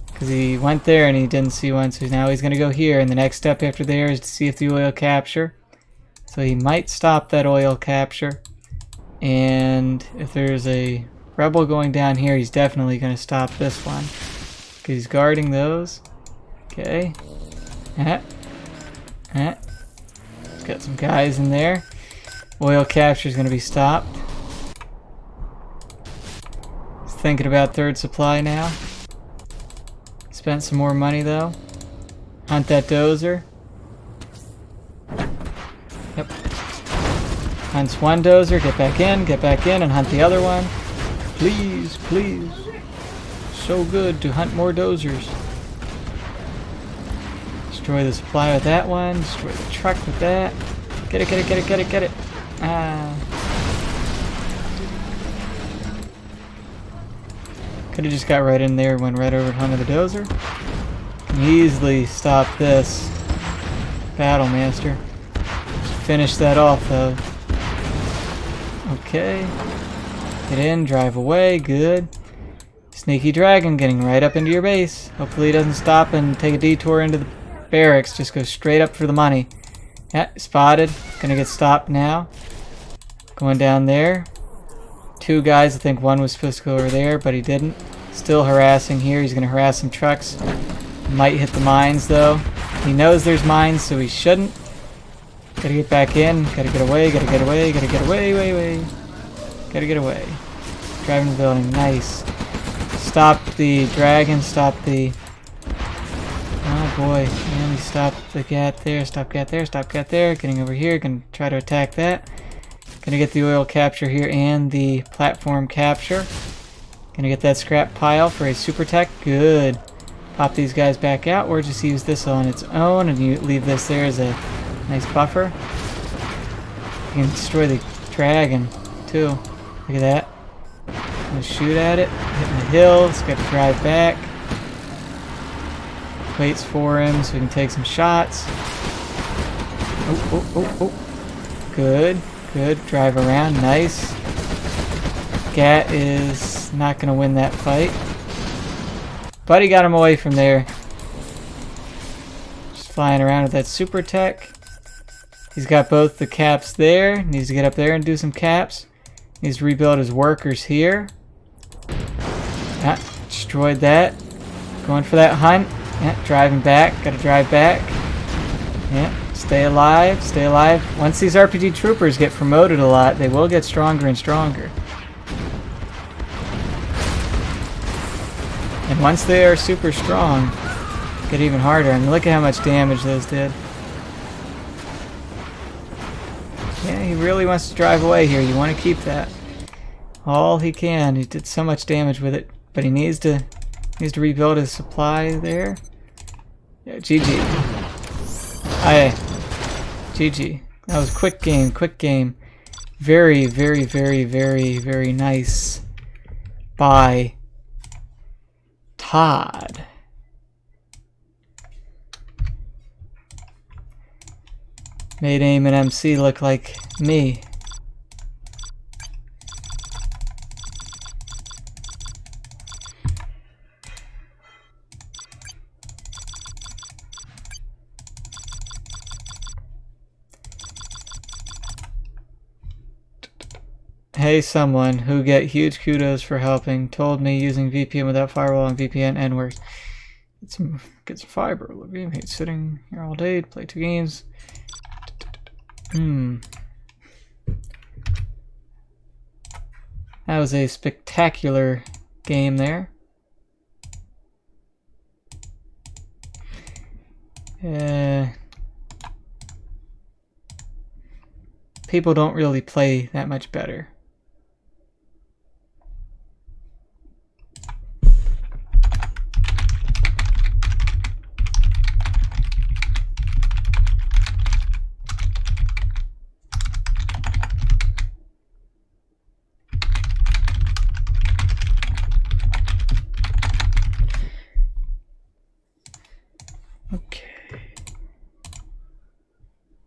because he went there and he didn't see one, so now he's gonna go here, and the next step after there is to see if the oil capture. So he might stop that oil capture, and if there's a rebel going down here, he's definitely gonna stop this one, because he's guarding those. Okay. Got some guys in there. Oil capture is going to be stopped. He's thinking about third supply now. Spent some more money though. Hunt that dozer. Yep. Hunts one dozer, get back in, and hunt the other one. Please, please. So good to hunt more dozers. Destroy the supply with that one. Destroy the truck with that. Get it, get it, get it, get it, get it. Ah. Could have just got right in there, went right over to hunt the dozer. Can easily stop this. Battle Master. Finish that off though. Okay. Get in, drive away, good. Sneaky Dragon getting right up into your base. Hopefully he doesn't stop and take a detour into the barracks, just go straight up for the money. Yeah, spotted. Gonna get stopped now. Going down there. Two guys, I think one was supposed to go over there, but he didn't. Still harassing here. He's gonna harass some trucks. Might hit the mines though. He knows there's mines, so he shouldn't. Gotta get back in. Gotta get away. Gotta get away. Gotta get away. Way. Gotta get away. Driving the building. Nice. Stop the dragon. Stop the... Oh boy, and he stopped the gat there, stop gat there, stop gat there, getting over here, gonna try to attack that. Gonna get the oil capture here and the platform capture. Gonna get that scrap pile for a super tech, good. Pop these guys back out, or just use this on its own, and you leave this there as a nice buffer. You can destroy the dragon, too. Look at that. Gonna shoot at it, hitting the hill, it's got to drive back. Waits for him so we can take some shots. Oh. Good. Drive around. Nice. Gat is not going to win that fight. But he got him away from there. Just flying around with that super tech. He's got both the caps there. Needs to get up there and do some caps. Needs to rebuild his workers here. Ah, destroyed that. Going for that hunt. Yeah, driving back. Gotta drive back. Yeah, stay alive. Stay alive. Once these RPG troopers get promoted a lot, they will get stronger and stronger. And once they are super strong, get even harder. I mean, look at how much damage those did. Yeah, he really wants to drive away here. You want to keep that all he can. He did so much damage with it, but he needs to rebuild his supply there. Yeah, GG. Aye, GG. That was quick game. Quick game. Very, very, very, very, very nice. By Todd. Made AIM and MC look like me. Hey, someone who get huge kudos for helping told me using VPN without firewall and VPN and works. Get some fiber. Olivia hates sitting here all day to play 2 games. That was a spectacular game there. People don't really play that much better.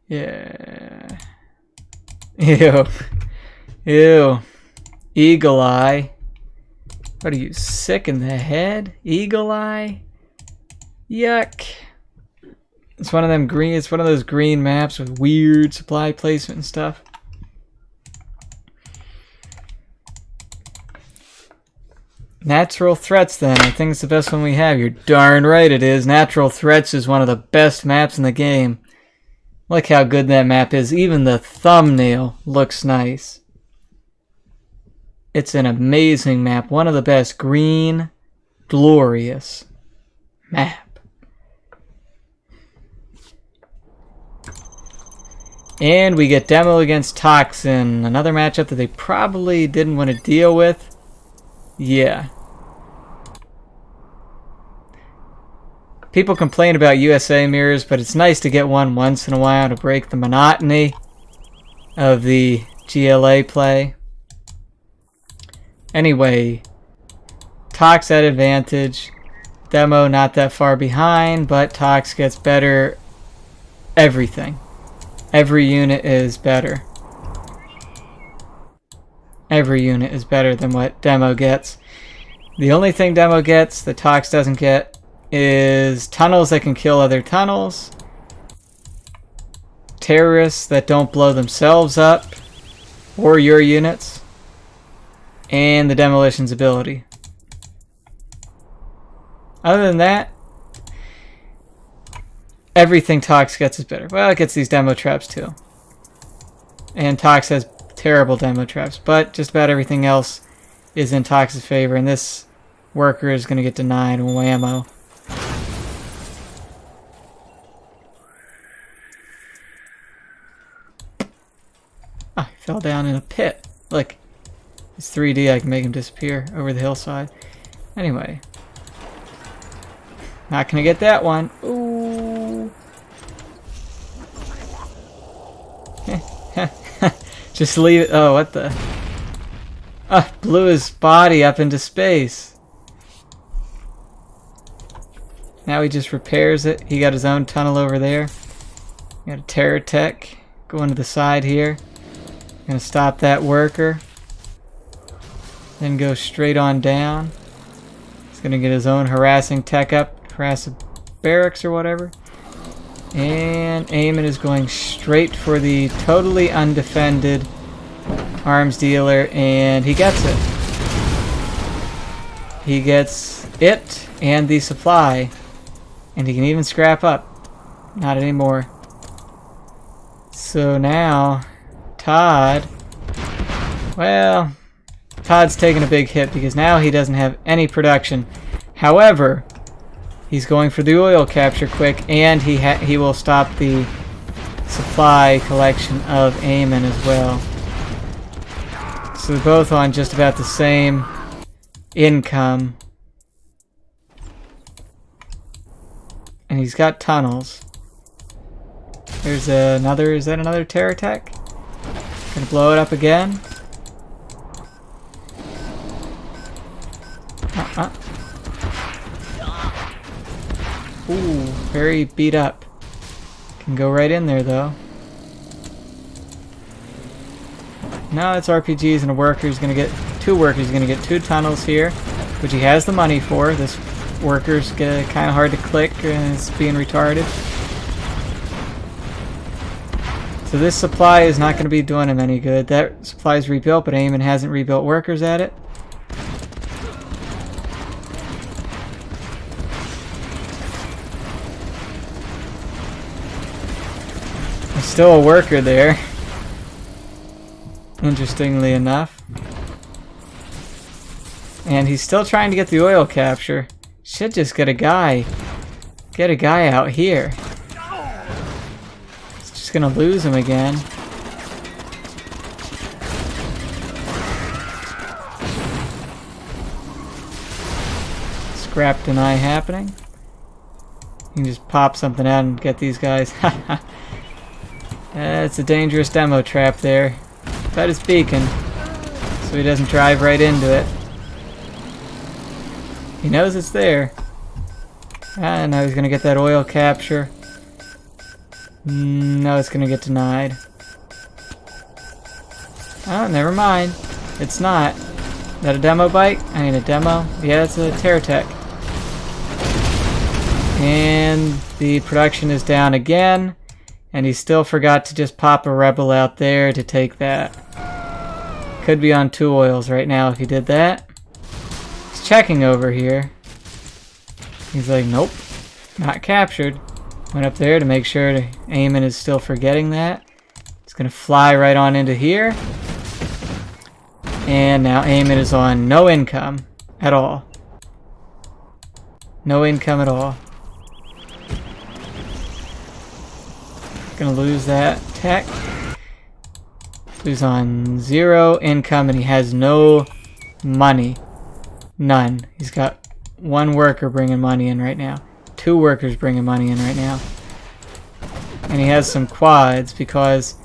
Yeah. Ew. Ew. Eagle Eye. What are you, sick in the head? Eagle Eye? Yuck. It's one of them green, it's one of those green maps with weird supply placement and stuff. Natural Threats then. I think it's the best one we have. You're darn right it is. Natural Threats is one of the best maps in the game. Look how good that map is. Even the thumbnail looks nice. It's an amazing map. One of the best. Green, glorious map. And we get Demo against Toxin. Another matchup that they probably didn't want to deal with. Yeah. People complain about USA mirrors, but it's nice to get one once in a while to break the monotony of the GLA play. Anyway, Tox at advantage. Demo not that far behind, but Tox gets better everything. Every unit is better. Every unit is better than what Demo gets. The only thing Demo gets that Tox doesn't get is tunnels that can kill other tunnels, terrorists that don't blow themselves up or your units, and the demolition's ability. Other than that, everything Tox gets is better. Well, it gets these demo traps too. And Tox has terrible demo traps, but just about everything else is in Tox's favor, and this worker is going to get denied whammo. Ah, he fell down in a pit. Look, it's 3D. I can make him disappear over the hillside. Anyway, not gonna get that one. Ooh. Just leave it. Oh, what the? Blew his body up into space. Now he just repairs it. He got his own tunnel over there. Got a terror tech going to the side here. Gonna stop that worker. Then go straight on down. He's gonna get his own harassing tech up. Harass the barracks or whatever. And Eamon is going straight for the totally undefended arms dealer, and he gets it. He gets it and the supply, and he can even scrap up. Not anymore. So now, Todd, well, Todd's taking a big hit because now he doesn't have any production. However, he's going for the oil capture quick, and he will stop the supply collection of Eamon as well. So they're both on just about the same income. And he's got tunnels. There's another, is that another terror attack? Gonna blow it up again. Ooh, very beat up. Can go right in there though. Now it's RPGs and a worker. He's gonna get two workers. He's gonna get two tunnels here, which he has the money for. This worker's kind of hard to click and it's being retarded. So this supply is not going to be doing him any good. That supply is rebuilt, but Eamon hasn't rebuilt workers at it. There's still a worker there. Interestingly enough. And he's still trying to get the oil capture. Should just get a guy. Get a guy out here. It's just gonna lose him again. Scrap deny happening. You can just pop something out and get these guys. It's a dangerous demo trap there. Got his beacon, so he doesn't drive right into it. He knows it's there. Ah, now he's gonna get that oil capture. No, it's gonna get denied. Oh, never mind. It's not. Is that a demo bike? I mean a demo? Yeah, it's a terror tech. And the production is down again. And he still forgot to just pop a rebel out there to take that. Could be on 2 oils right now if he did that. He's checking over here. He's like, nope, not captured. Went up there to make sure Eamon is still forgetting that. It's gonna fly right on into here. And now Eamon is on no income at all. No income at all. Gonna lose that tech. He's on 0 income and he has no money. None. He's got 1 worker bringing money in right now. 2 workers bringing money in right now. And he has some quads because,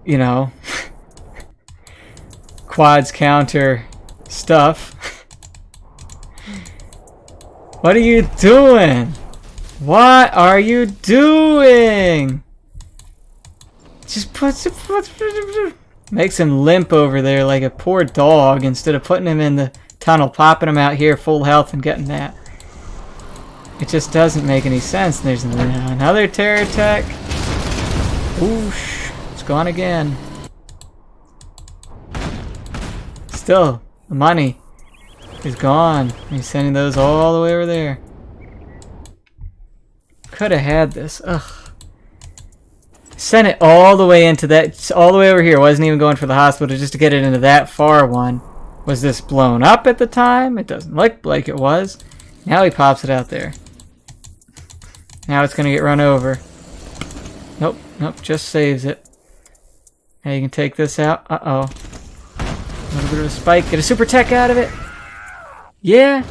you know, quads counter stuff. What are you doing? What are you doing? Just makes him limp over there like a poor dog instead of putting him in the tunnel, popping him out here full health and getting that. It just doesn't make any sense. And there's another terror attack. Whoosh. It's gone again. Still, the money is gone. He's sending those all the way over there. Could have had this. Ugh. Sent it all the way into that, all the way over here. Wasn't even going for the hospital just to get it into that far one. Was this blown up at the time? It doesn't look like it was. Now he pops it out there. Now it's going to get run over. Nope, nope, just saves it. Now you can take this out. Uh-oh. A little bit of a spike. Get a super tech out of it. Yeah.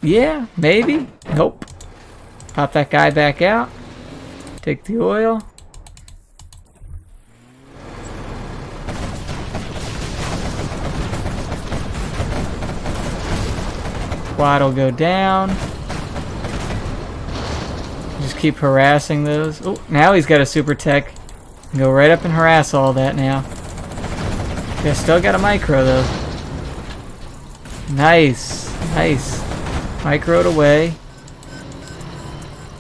Yeah, maybe. Nope. Pop that guy back out. Take the oil. Quad will go down. Just keep harassing those. Oh, now he's got a super tech. Go right up and harass all that now. Yeah, still got a micro though. Nice, nice. Microed away.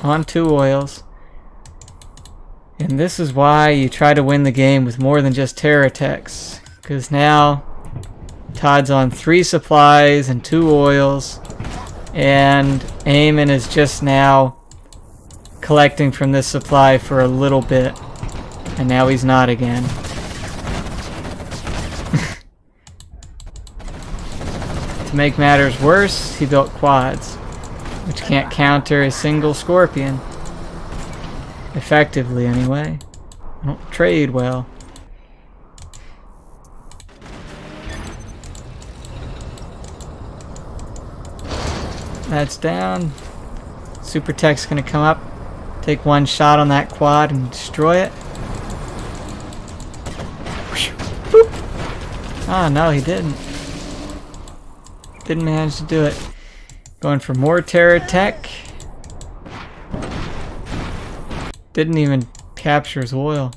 on 2 oils. And this is why you try to win the game with more than just terror techs. Because now Todd's on 3 supplies and 2 oils. And Eamon is just now collecting from this supply for a little bit. And now he's not again. To make matters worse, he built quads, which can't counter a single scorpion. Effectively, anyway. I don't trade well. That's down. Super Tech's gonna come up, take 1 shot on that quad and destroy it. Oh no, he didn't. Didn't manage to do it. Going for more terror tech. Didn't even capture his oil.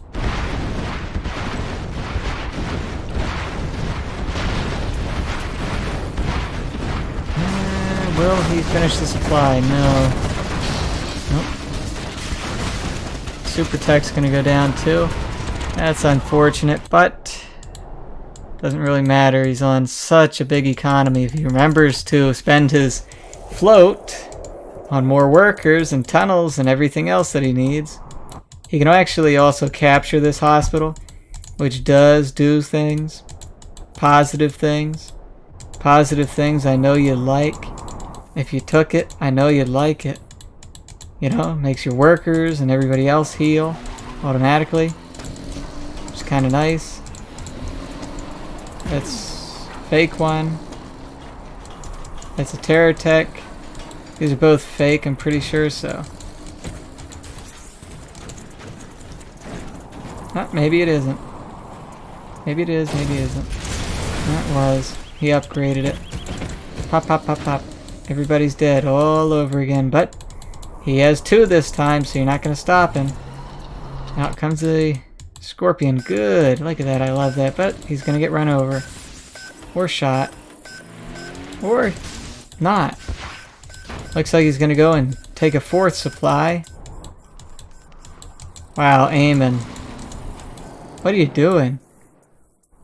Will he finish the supply? No. Nope. Super Tech's gonna go down too. That's unfortunate, but doesn't really matter. He's on such a big economy. If he remembers to spend his float on more workers and tunnels and everything else that he needs, he can actually also capture this hospital, which does do things. Positive things. Positive things I know you'd like. If you took it, I know you'd like it. You know, makes your workers and everybody else heal automatically. Which is kind of nice. That's fake one. That's a terror tech. These are both fake, I'm pretty sure so. Maybe it isn't. Maybe it is, maybe it isn't. That was. He upgraded it. Pop, pop, pop, pop. Everybody's dead all over again, but he has 2 this time, so you're not going to stop him. Out comes the scorpion. Good. Look at that. I love that. But he's going to get run over. Or shot. Or not. Looks like he's going to go and take a 4th supply. Wow, Eamon. What are you doing?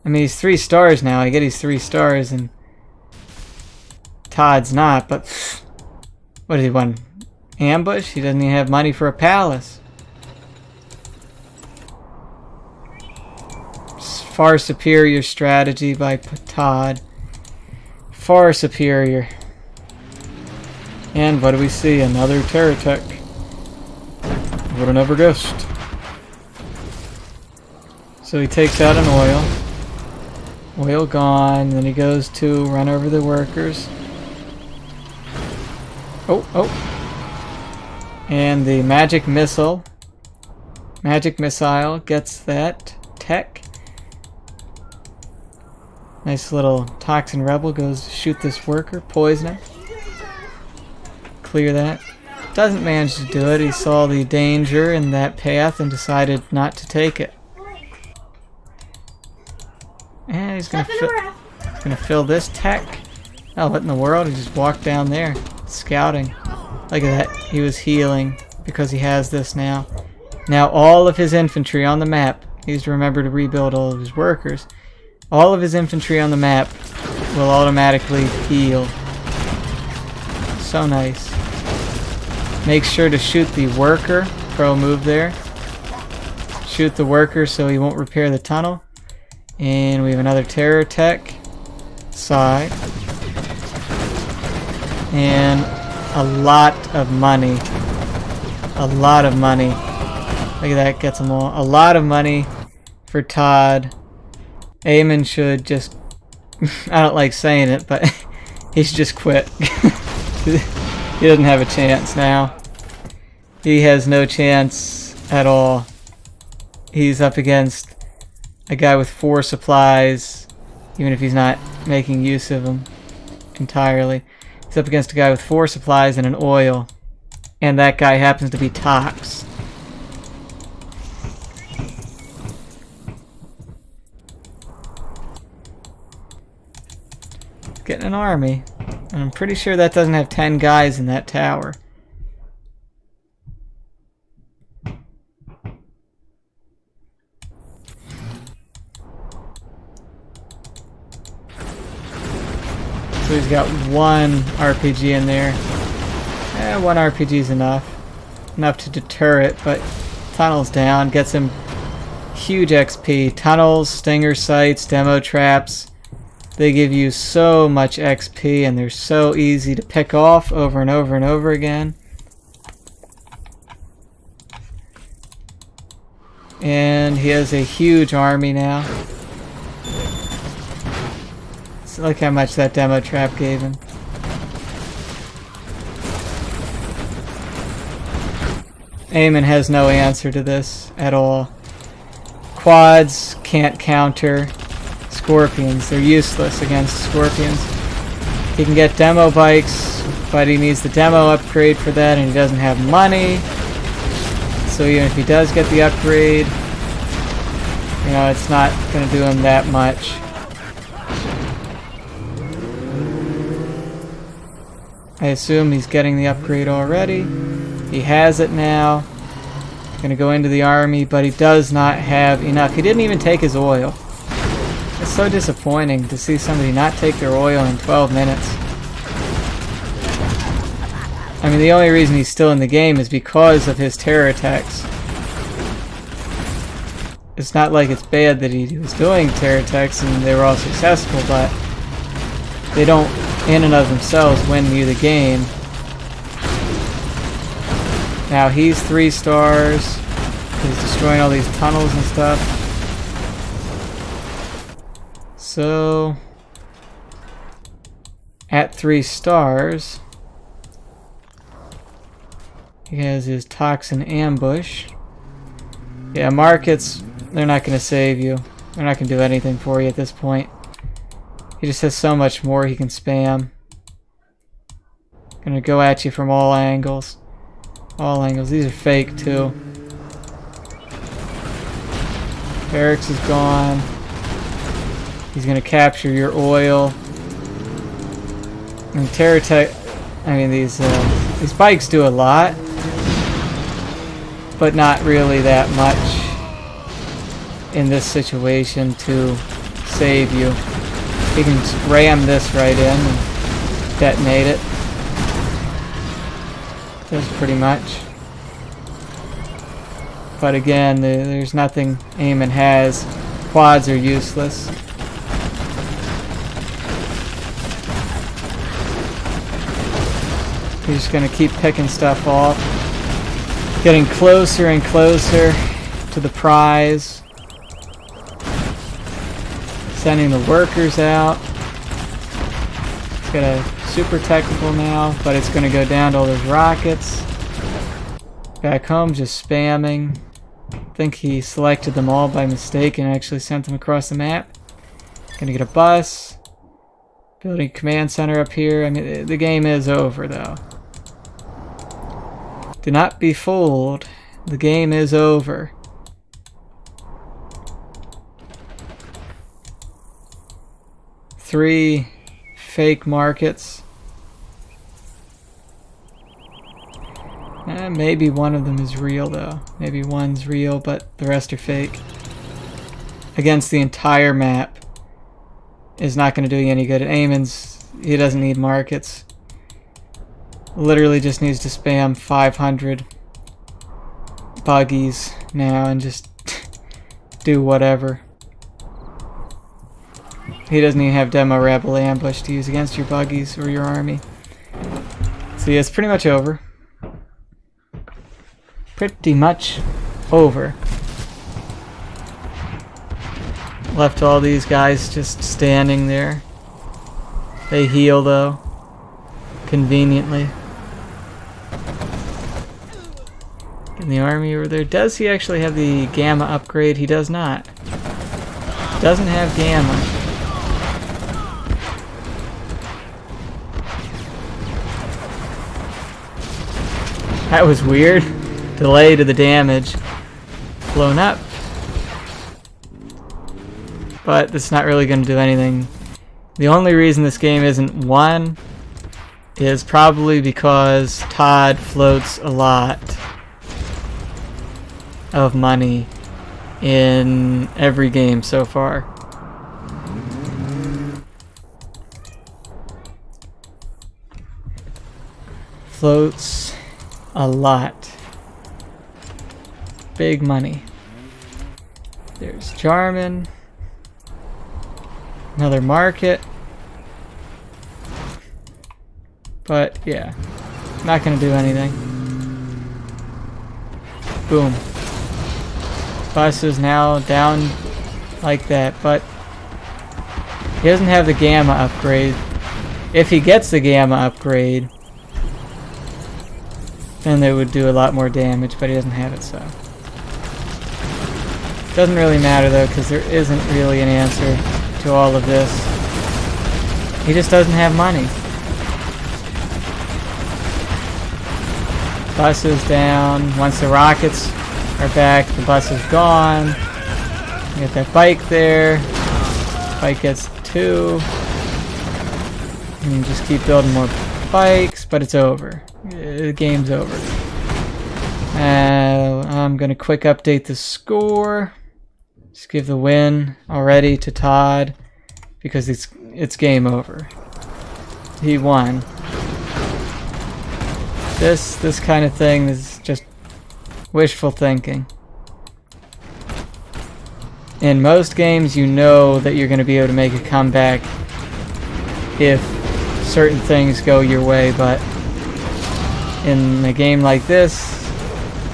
I mean, he's 3 stars now. I get he's 3 stars and Todd's not, but what does he want? Ambush? He doesn't even have money for a palace. Far superior strategy by Todd. Far superior. And what do we see? Another terror tech. Would have never guessed. So he takes out an oil. Oil gone. Then he goes to run over the workers. Oh. And the magic missile. Magic missile gets that tech. Nice little toxin rebel goes to shoot this worker, poison him. Clear that. Doesn't manage to do it. He saw the danger in that path and decided not to take it. And he's gonna fill this tech. Oh, what in the world? He just walked down there, scouting. Look at that. He was healing because he has this now. Now all of his infantry on the map. He needs to remember to rebuild all of his workers. All of his infantry on the map will automatically heal. So nice. Make sure to shoot the worker. Pro move there. Shoot the worker so he won't repair the tunnel. And we have another terror tech. Side. And a lot of money. A lot of money. Look at that, gets them all. A lot of money for Todd. Eamon should just... I don't like saying it, but he should just quit. He doesn't have a chance now. He has no chance at all. He's up against a guy with 4 supplies, even if he's not making use of them entirely. He's up against a guy with 4 supplies and an oil. And that guy happens to be Tox. Getting an army. And I'm pretty sure that doesn't have 10 guys in that tower. So he's got one RPG in there. One RPG is enough. Enough to deter it, but tunnels down, gets him huge XP. Tunnels, stinger sights, demo traps. They give you so much XP and they're so easy to pick off over and over and over again. And he has a huge army now. So look how much that demo trap gave him. Eamon has no answer to this at all. Quads can't counter scorpions. They're useless against scorpions. He can get demo bikes, but he needs the demo upgrade for that, and he doesn't have money. So even if he does get the upgrade, you know, it's not going to do him that much. I assume he's getting the upgrade already. He has it now. Going to go into the army, but he does not have enough. He didn't even take his oil. It's so disappointing to see somebody not take their oil in 12 minutes. I mean, the only reason he's still in the game is because of his terror attacks. It's not like it's bad that he was doing terror attacks and they were all successful, but they don't, in and of themselves, win you the game. Now he's 3 stars. He's destroying all these tunnels and stuff. So, at 3 stars, he has his toxin ambush. Yeah, markets, they're not going to save you. They're not going to do anything for you at this point. He just has so much more he can spam. Going to go at you from all angles. All angles. These are fake too. Barracks is gone. He's going to capture your oil. And terror tech. I mean, these bikes do a lot, but not really that much in this situation to save you. You can just ram this right in and detonate it. That's pretty much. But again, there's nothing Eamon has. Quads are useless. He's just going to keep picking stuff off. Getting closer and closer to the prize. Sending the workers out. It's got a super technical now, but it's going to go down to all those rockets. Back home, just spamming. I think he selected them all by mistake and actually sent them across the map. Gonna get a bus. Building command center up here. I mean, the game is over though. Do not be fooled. The game is over. Three fake markets. Maybe one of them is real though. Maybe one's real, but the rest are fake. Against the entire map is not going to do you any good. Eamon's, he doesn't need markets. Literally just needs to spam 500 buggies now and just do whatever. He doesn't even have demo rebel ambush to use against your buggies or your army. So yeah, it's pretty much over. Pretty much over. Left all these guys just standing there. They heal though, conveniently. In the army over there. Does he actually have the gamma upgrade? He does not. Doesn't have gamma. That was weird. Delay to the damage. Blown up. But that's not really going to do anything. The only reason this game isn't won is probably because Todd floats a lot of money in every game so far. floats a lot. Big money. There's Jarman. Another market. But yeah, not gonna do anything. Boom. Bus is now down like that, but he doesn't have the gamma upgrade. If he gets the gamma upgrade, then they would do a lot more damage, but he doesn't have it, so. Doesn't really matter though, because there isn't really an answer to all of this. He just doesn't have money. Bus is down. Once the rockets are back, the bus is gone. You get that bike there. Bike gets 2. And you just keep building more bikes, but it's over. The game's over. I'm gonna quick update the score. Just give the win already to Todd because it's game over. He won. This kind of thing is just wishful thinking. In most games, you know that you're going to be able to make a comeback if certain things go your way, but in a game like this,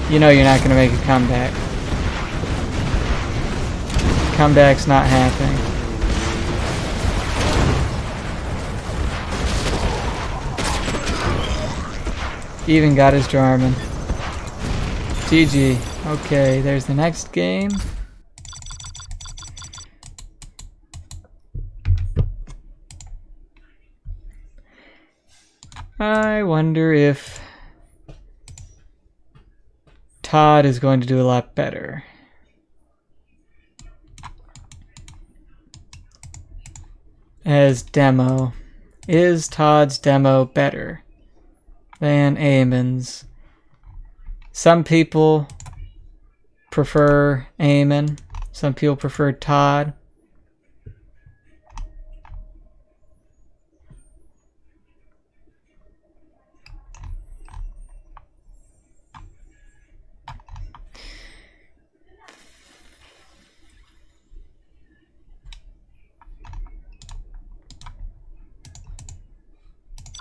you know you're not going to make a comeback. Comeback's not happening. Even got his Jarman. GG. Okay, there's the next game. I wonder if Todd is going to do a lot better. As demo. Is Todd's demo better than Eamon's? Some people prefer Eamon. Some people prefer Todd.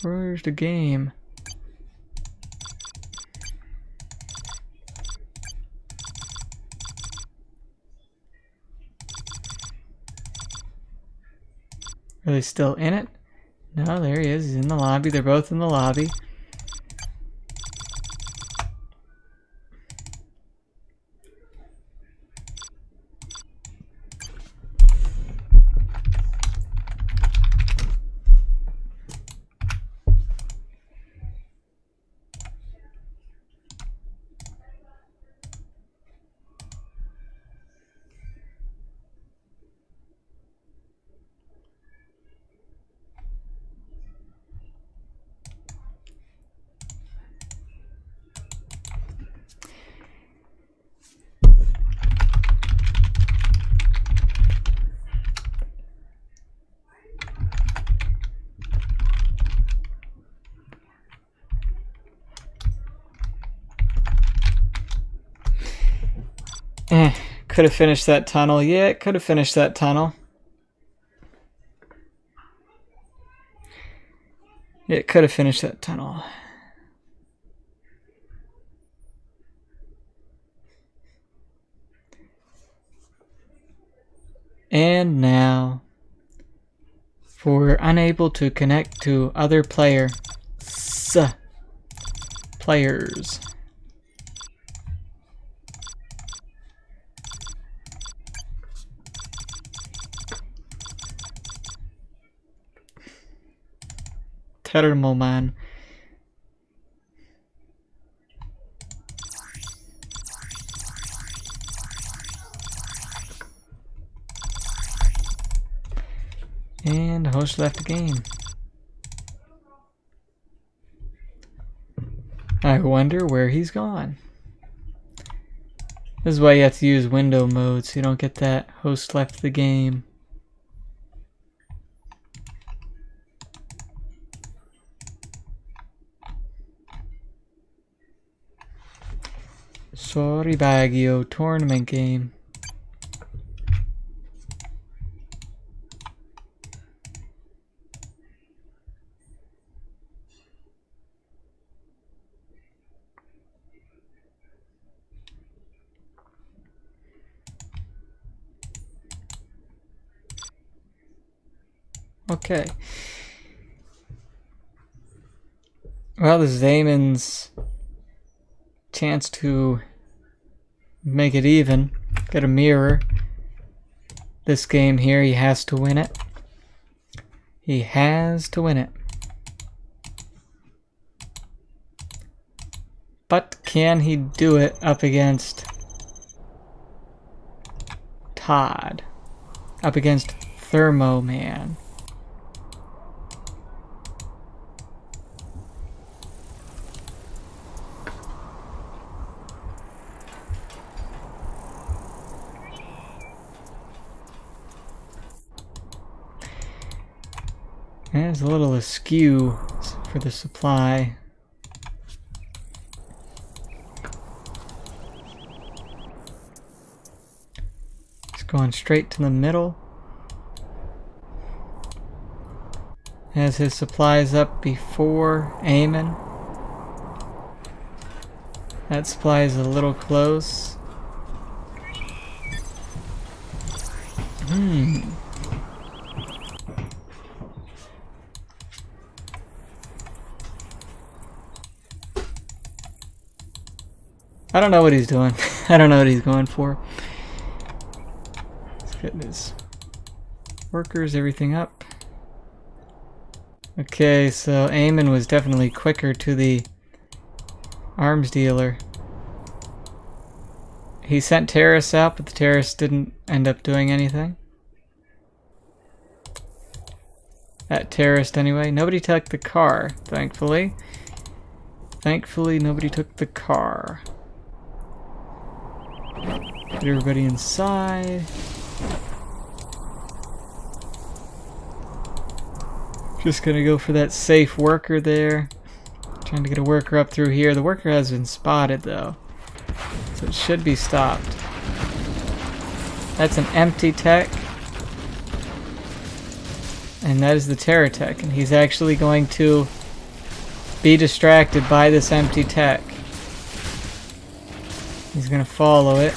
Where's the game? Are they still in it? No, there he is. He's in the lobby. They're both in the lobby. Could have finished that tunnel. Yeah, it could have finished that tunnel. It could have finished that tunnel. And now, for unable to connect to other players. Terrible, man. And the host left the game. I wonder where he's gone. This is why you have to use window mode so you don't get that host left the game. Sorry, Baggio. Tournament game. Okay. Well, this is Eamon's chance to make it even. Get a mirror. This game here, he has to win it. He has to win it. But can he do it up against Todd? Up against Thermo Man? There's a little askew for the supply. It's going straight to the middle. Has his supplies up before Eamon. That supply is a little close. I don't know what he's doing. I don't know what he's going for. Let's get his workers, everything up. Okay, so Eamon was definitely quicker to the arms dealer. He sent terrorists out, but the terrorists didn't end up doing anything. That terrorist anyway. Nobody took the car, thankfully. Thankfully, nobody took the car. Get everybody inside. Just gonna go for that safe worker there. Trying to get a worker up through here. The worker has been spotted though, so it should be stopped. That's an empty tech. And that is the terror tech. And he's actually going to be distracted by this empty tech. He's gonna follow it.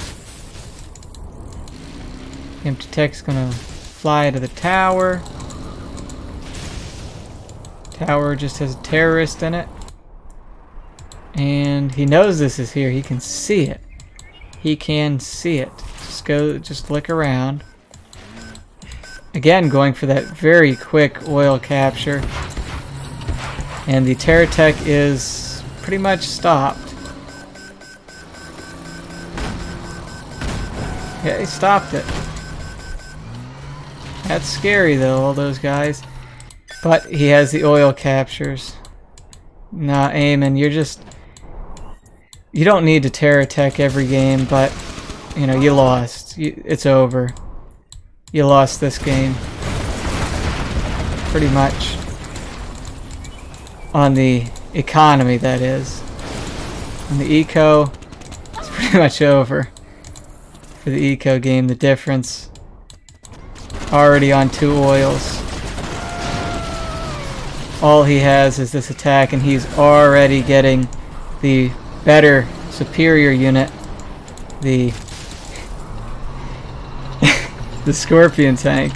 Empty tech's gonna fly to the tower. Tower just has a terrorist in it. And he knows this is here. He can see it. He can see it. Just look around. Again, going for that very quick oil capture. And the terror tech is pretty much stopped. Yeah, he stopped it. That's scary though, all those guys. But he has the oil captures. Nah, Eamon, you don't need to terror attack every game, but you know, you lost. It's over. You lost this game. Pretty much. On the economy, that is. On the eco, it's pretty much over. For the eco game, the difference. Already on 2 oils. All he has is this attack, and he's already getting the better, superior unit. The the Scorpion tank.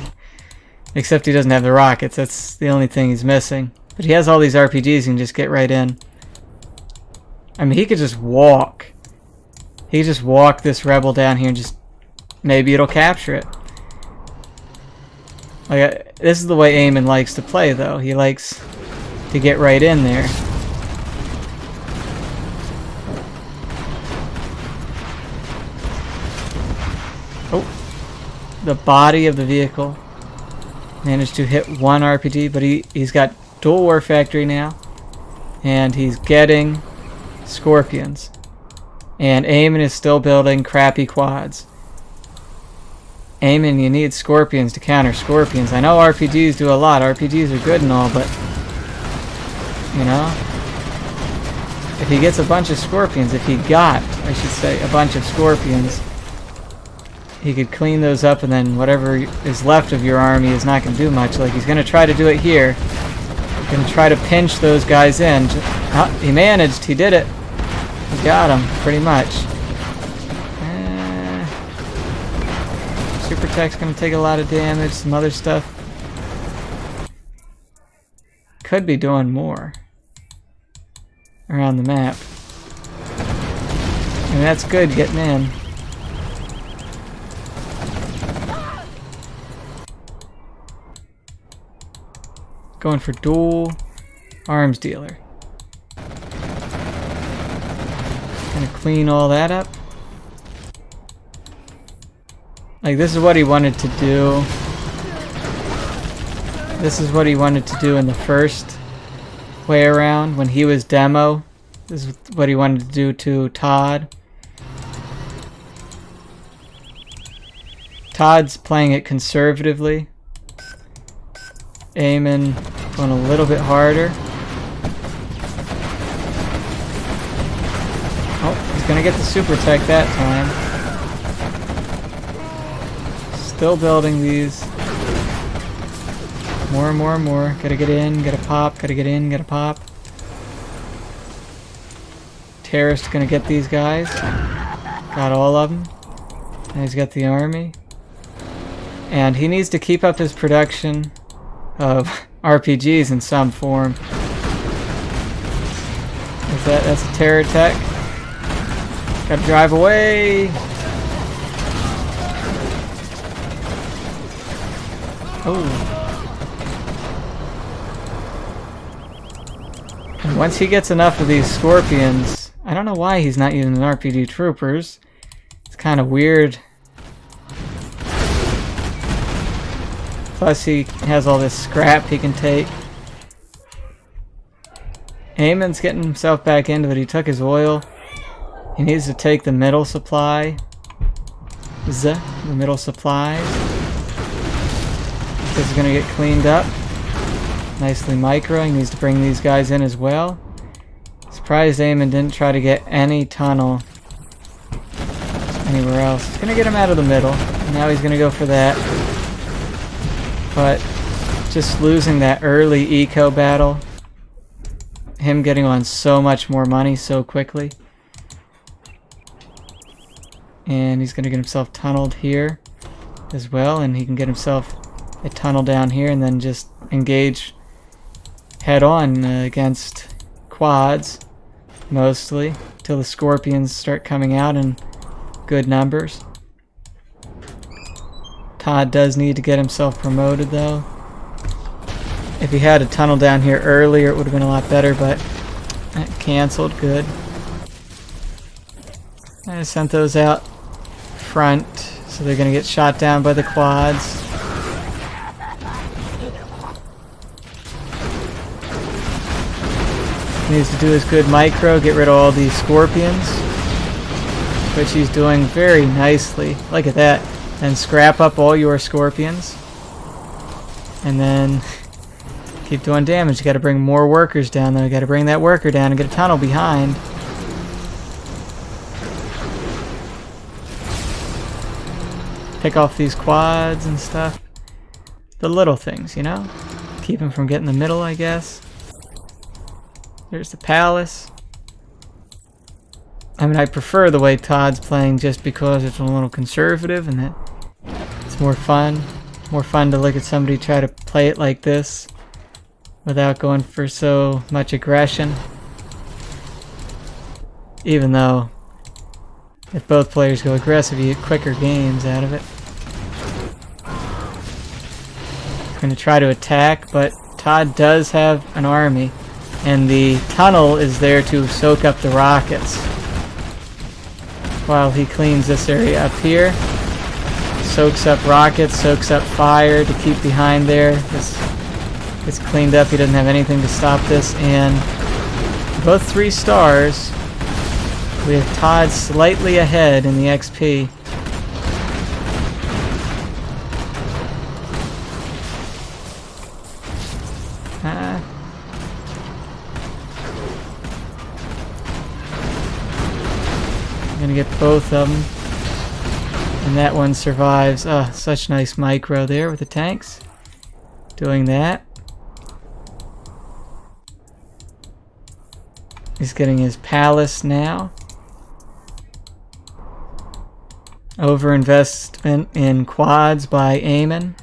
Except he doesn't have the rockets. That's the only thing he's missing. But he has all these RPGs, he can just get right in. I mean, he could just walk. He could just walk this rebel down here and just... maybe it'll capture it. Like, this is the way Eamon likes to play, though. He likes to get right in there. Oh. The body of the vehicle managed to hit 1 RPG, but he's got dual war factory now. And he's getting Scorpions. And Eamon is still building crappy quads. Eamon, you need Scorpions to counter Scorpions. I know RPGs do a lot. RPGs are good and all, but... you know? if he gets a bunch of scorpions, if he got, I should say, a bunch of scorpions, he could clean those up, and then whatever is left of your army is not going to do much. Like, he's going to try to do it here. He's going to try to pinch those guys in. He managed. He did it. He got him, pretty much. Super Tech's going to take a lot of damage. Some other stuff. Could be doing more around the map. And that's good getting in. Going for dual arms dealer. Gonna clean all that up. Like, this is what he wanted to do. This is what he wanted to do in the first way around when he was demo. This is what he wanted to do to Todd. Todd's playing it conservatively. Aiming, going a little bit harder. Oh, he's gonna get the super tech that time. Still building these. More and more and more. Gotta get in, gotta pop, gotta get in, gotta pop. Terrorist's gonna get these guys. Got all of them. And he's got the army. And he needs to keep up his production of RPGs in some form. That's a terror tech. Gotta drive away. Oh. And once he gets enough of these scorpions, I don't know why he's not using RPG troopers. It's kind of weird. Plus he has all this scrap he can take. Eamon's getting himself back into it. He took his oil. He needs to take the middle supply. The middle supplies. This is going to get cleaned up. Nicely micro. He needs to bring these guys in as well. Surprised Eamon didn't try to get any tunnel anywhere else. He's going to get him out of the middle. Now he's going to go for that. But just losing that early eco battle, him getting on so much more money so quickly. And he's going to get himself tunneled here as well, and he can get himself a tunnel down here and then just engage head on against quads mostly till the scorpions start coming out in good numbers. Todd does need to get himself promoted though. If he had a tunnel down here earlier, it would have been a lot better, but that canceled. Good. I sent those out front, so they're going to get shot down by the quads. He needs to do his good micro, get rid of all these scorpions, which he's doing very nicely. Look at that. And scrap up all your scorpions. And then keep doing damage. You gotta bring more workers down though. You gotta bring that worker down and get a tunnel behind. Pick off these quads and stuff. The little things, you know? Keep him from getting the middle, I guess. There's the palace. I mean, I prefer the way Todd's playing just because it's a little conservative and that it's more fun. More fun to look at somebody try to play it like this without going for so much aggression. Even though if both players go aggressive, you get quicker games out of it. I'm going to try to attack, but Todd does have an army, and the tunnel is there to soak up the rockets while he cleans this area up here. Soaks up rockets, soaks up fire to keep behind there. This gets cleaned up. He doesn't have anything to stop this, and both 3 stars. We have Todd slightly ahead in the XP. gonna get both of them. And that one survives. Oh, such nice micro there with the tanks. Doing that. He's getting his palace now. Overinvestment in quads by Eamon.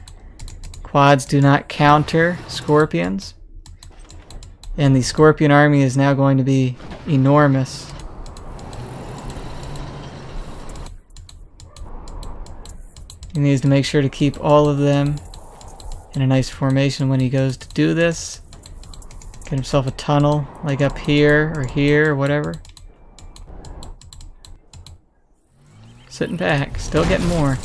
Quads do not counter scorpions. And the scorpion army is now going to be enormous. He needs to make sure to keep all of them in a nice formation when he goes to do this. Get himself a tunnel, like up here or whatever. Sitting back, still getting more.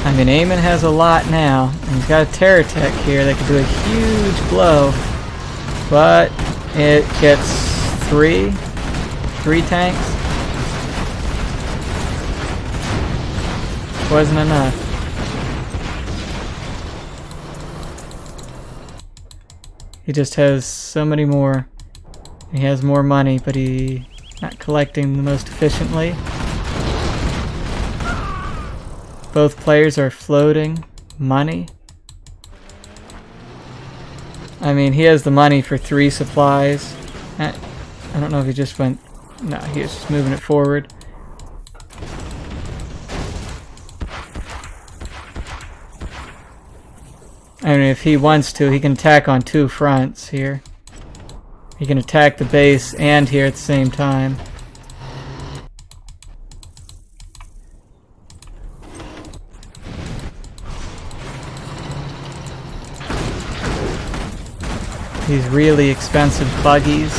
I mean, Eamon has a lot now, and he's got a Terra Tech here that can do a huge blow, but it gets three tanks. Wasn't enough. He just has so many more. He has more money, but he's not collecting the most efficiently. Both players are floating money. I mean, he has the money for 3 supplies. I don't know if he just went... No, he was just moving it forward. I mean, if he wants to, he can attack on 2 fronts here. He can attack the base and here at the same time. These really expensive buggies.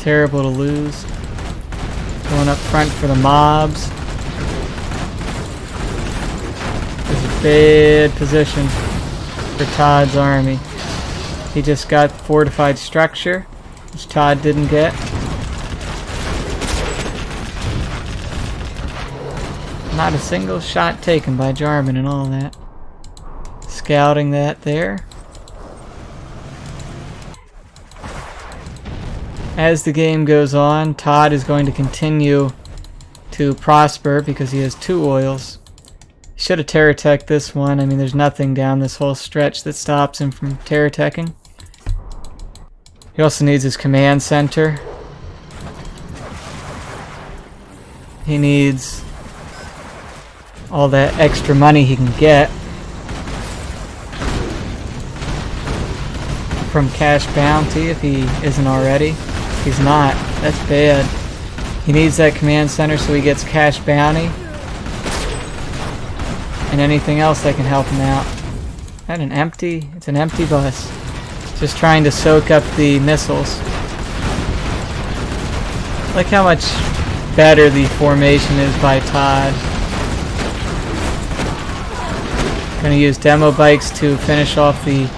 Terrible to lose. Going up front for the mobs. This is a bad position for Todd's army. He just got fortified structure, which Todd didn't get. Not a single shot taken by Jarman and all that. Scouting that there. As the game goes on, Todd is going to continue to prosper because he has 2 oils. He should have Terra Tech this one. I mean, there's nothing down this whole stretch that stops him from Terra Teching. He also needs his command center. He needs all that extra money he can get from Cash Bounty if he isn't already. He's not. That's bad. He needs that command center so he gets Cash Bounty and anything else that can help him out. Is that an empty? It's an empty bus. Just trying to soak up the missiles. Look how much better the formation is by Todd. Gonna use demo bikes to finish off the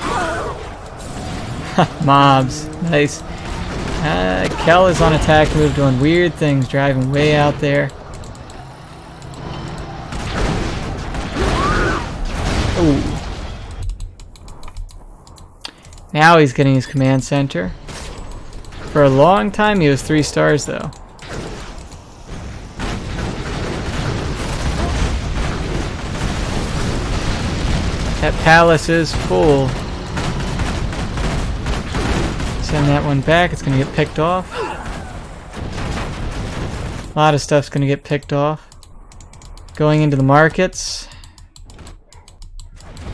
mobs. Nice. Kel is on attack move, doing weird things, driving way out there. Ooh. Now he's getting his command center. For a long time he was 3 stars though. That palace is full. Send that one back, it's going to get picked off. A lot of stuff's going to get picked off. Going into the markets.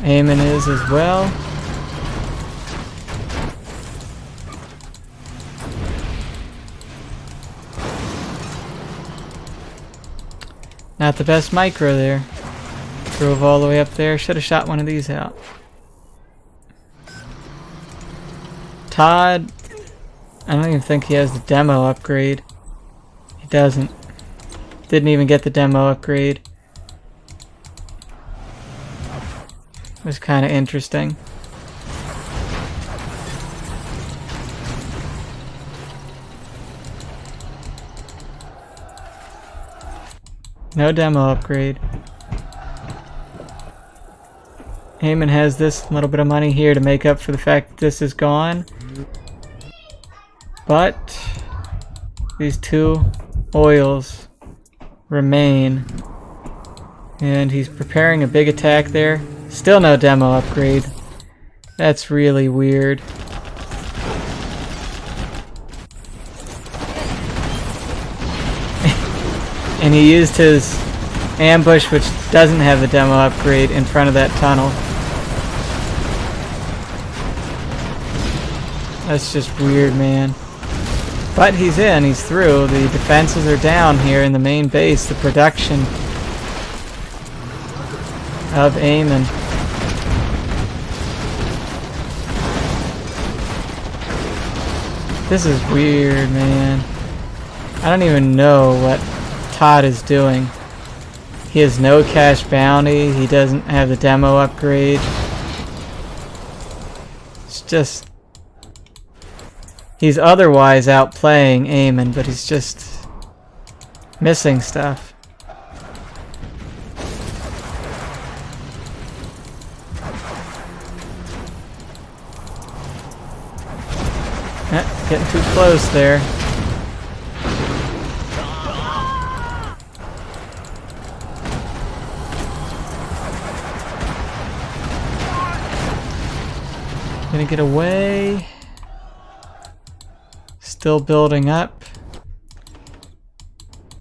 Eamon is as well. Not the best micro there. Drove all the way up there. Should have shot one of these out. Todd, I don't even think he has the demo upgrade. He doesn't. Didn't even get the demo upgrade. It was kind of interesting. No demo upgrade. Eamon has this little bit of money here to make up for the fact that this is gone. But these 2 oils remain. And he's preparing a big attack there. Still no demo upgrade. That's really weird. And he used his ambush, which doesn't have the demo upgrade, in front of that tunnel. That's just weird, man. But he's in, he's through. The defenses are down here in the main base. The production of Eamon. This is weird, man. I don't even know what Todd is doing. He has no cash bounty. He doesn't have the demo upgrade. It's just... He's otherwise outplaying Eamon, but he's just missing stuff. Getting too close there. Gonna get away. Still building up.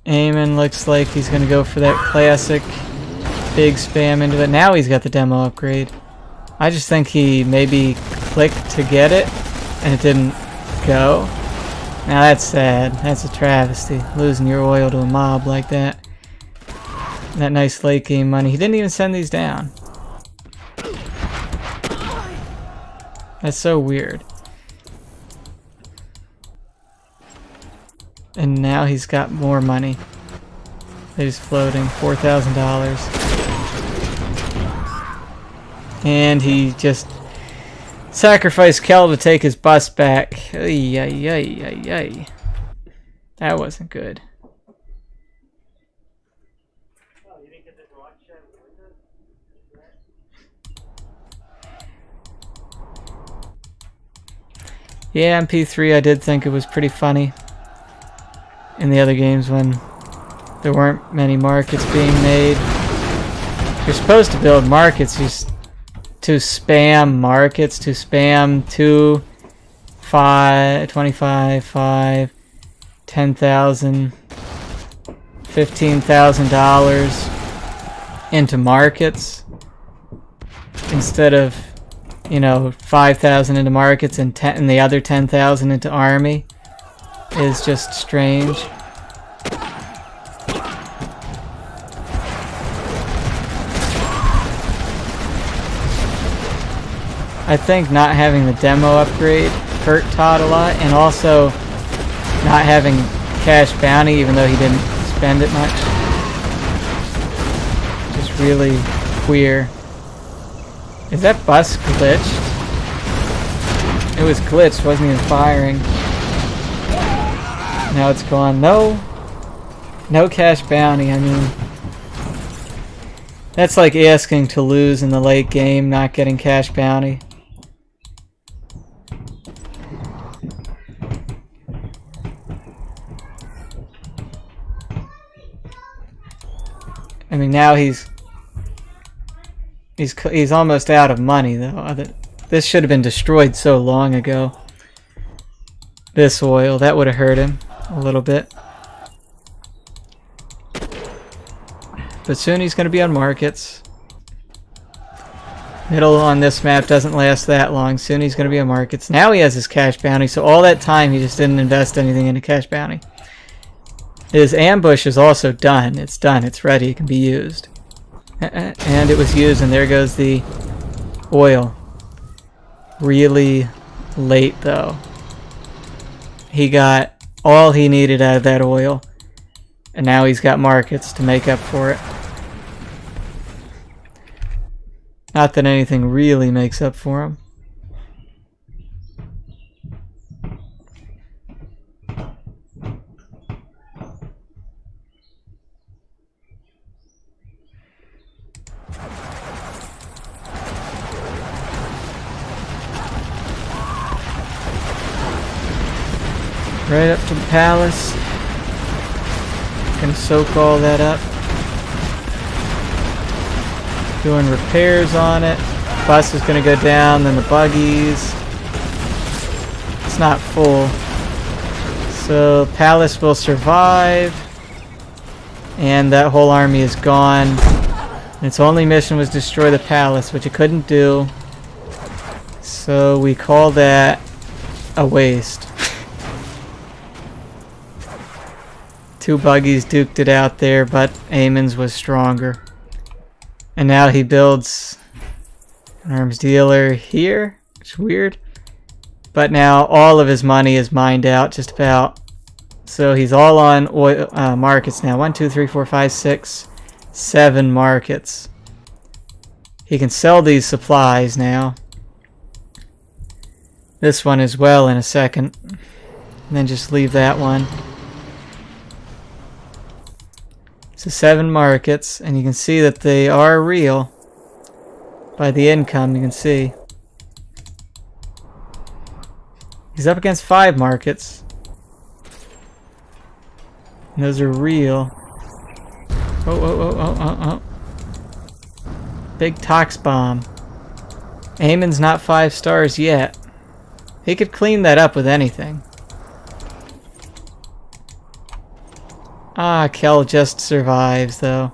Eamon looks like he's gonna go for that classic big spam into it. Now he's got the demo upgrade. I just think he maybe clicked to get it and it didn't go. Now that's sad. That's a travesty. Losing your oil to a mob like that. That nice late game money. He didn't even send these down. That's so weird. And now he's got more money. He's floating $4,000. And he just sacrificed Kel to take his bus back. Ay, ay, ay, ay, ay. That wasn't good. Yeah, MP3, I did think it was pretty funny in the other games when there weren't many markets being made. You're supposed to build markets just to spam markets, to spam 2, 5, 25, 5, 10,000, $15,000 into markets instead of, you know, 5,000 into markets and the other 10,000 into army. Is just strange. I think not having the demo upgrade hurt Todd a lot, and also not having cash bounty, even though he didn't spend it much. Just really queer. Is that bus glitched? It was glitched, wasn't even firing. Now it's gone. No cash bounty. I mean, that's like asking to lose in the late game, not getting cash bounty. I mean, now he's almost out of money though. This should have been destroyed so long ago. This oil, that would have hurt him a little bit. But soon he's going to be on markets. Middle on this map doesn't last that long. Soon he's going to be on markets. Now he has his cash bounty, so all that time he just didn't invest anything into cash bounty. His ambush is also done. It's done. It's ready. It can be used. And it was used, and there goes the oil. Really late, though. He got all he needed out of that oil, and now he's got markets to make up for it. Not that anything really makes up for him. Right up to the palace. Gonna soak all that up. Doing repairs on it. Bus is gonna go down, then the buggies. It's not full. So palace will survive. And that whole army is gone. Its only mission was destroy the palace, which it couldn't do. So we call that a waste. 2 buggies duked it out there, but Amon's was stronger. And now he builds an arms dealer here. It's weird. But now all of his money is mined out, just about. So he's all on oil markets now. 1, 2, 3, 4, 5, 6, 7 markets. He can sell these supplies now. This one as well in a second. And then just leave that one. So 7 markets, and you can see that they are real. By the income, you can see. He's up against 5 markets. And those are real. Oh. Big tox bomb. Amon's not 5 stars yet. He could clean that up with anything. Ah, Kel just survives though.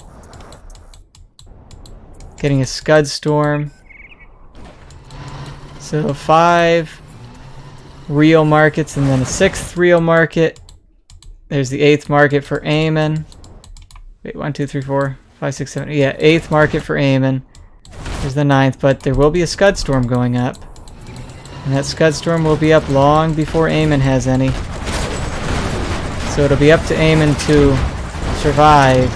Getting a Scud Storm. So 5 real markets and then a 6th real market. There's the 8th market for Amon. Wait, 1, 2, 3, 4, 5, 6, 7. Yeah, 8th market for Amon. There's the 9th, but there will be a Scud Storm going up. And that Scud Storm will be up long before Amon has any. So it'll be up to Amon to survive.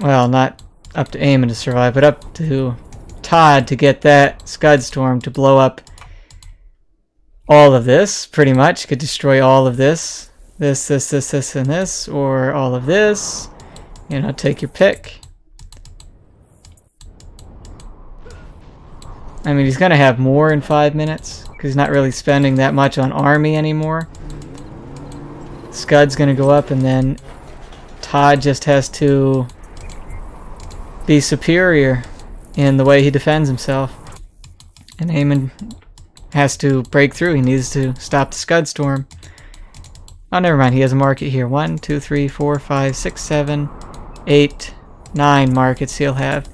Well, not up to Amon to survive, but up to Todd to get that Scud Storm to blow up all of this, pretty much. Could destroy all of this. This, and this. Or all of this. You know, take your pick. I mean, he's going to have more in 5 minutes. Because he's not really spending that much on army anymore. Scud's going to go up, and then Todd just has to be superior in the way he defends himself. And Amon has to break through. He needs to stop the Scud Storm. Oh, never mind. He has a market here. 1, 2, 3, 4, 5, 6, 7, 8, 9 markets he'll have.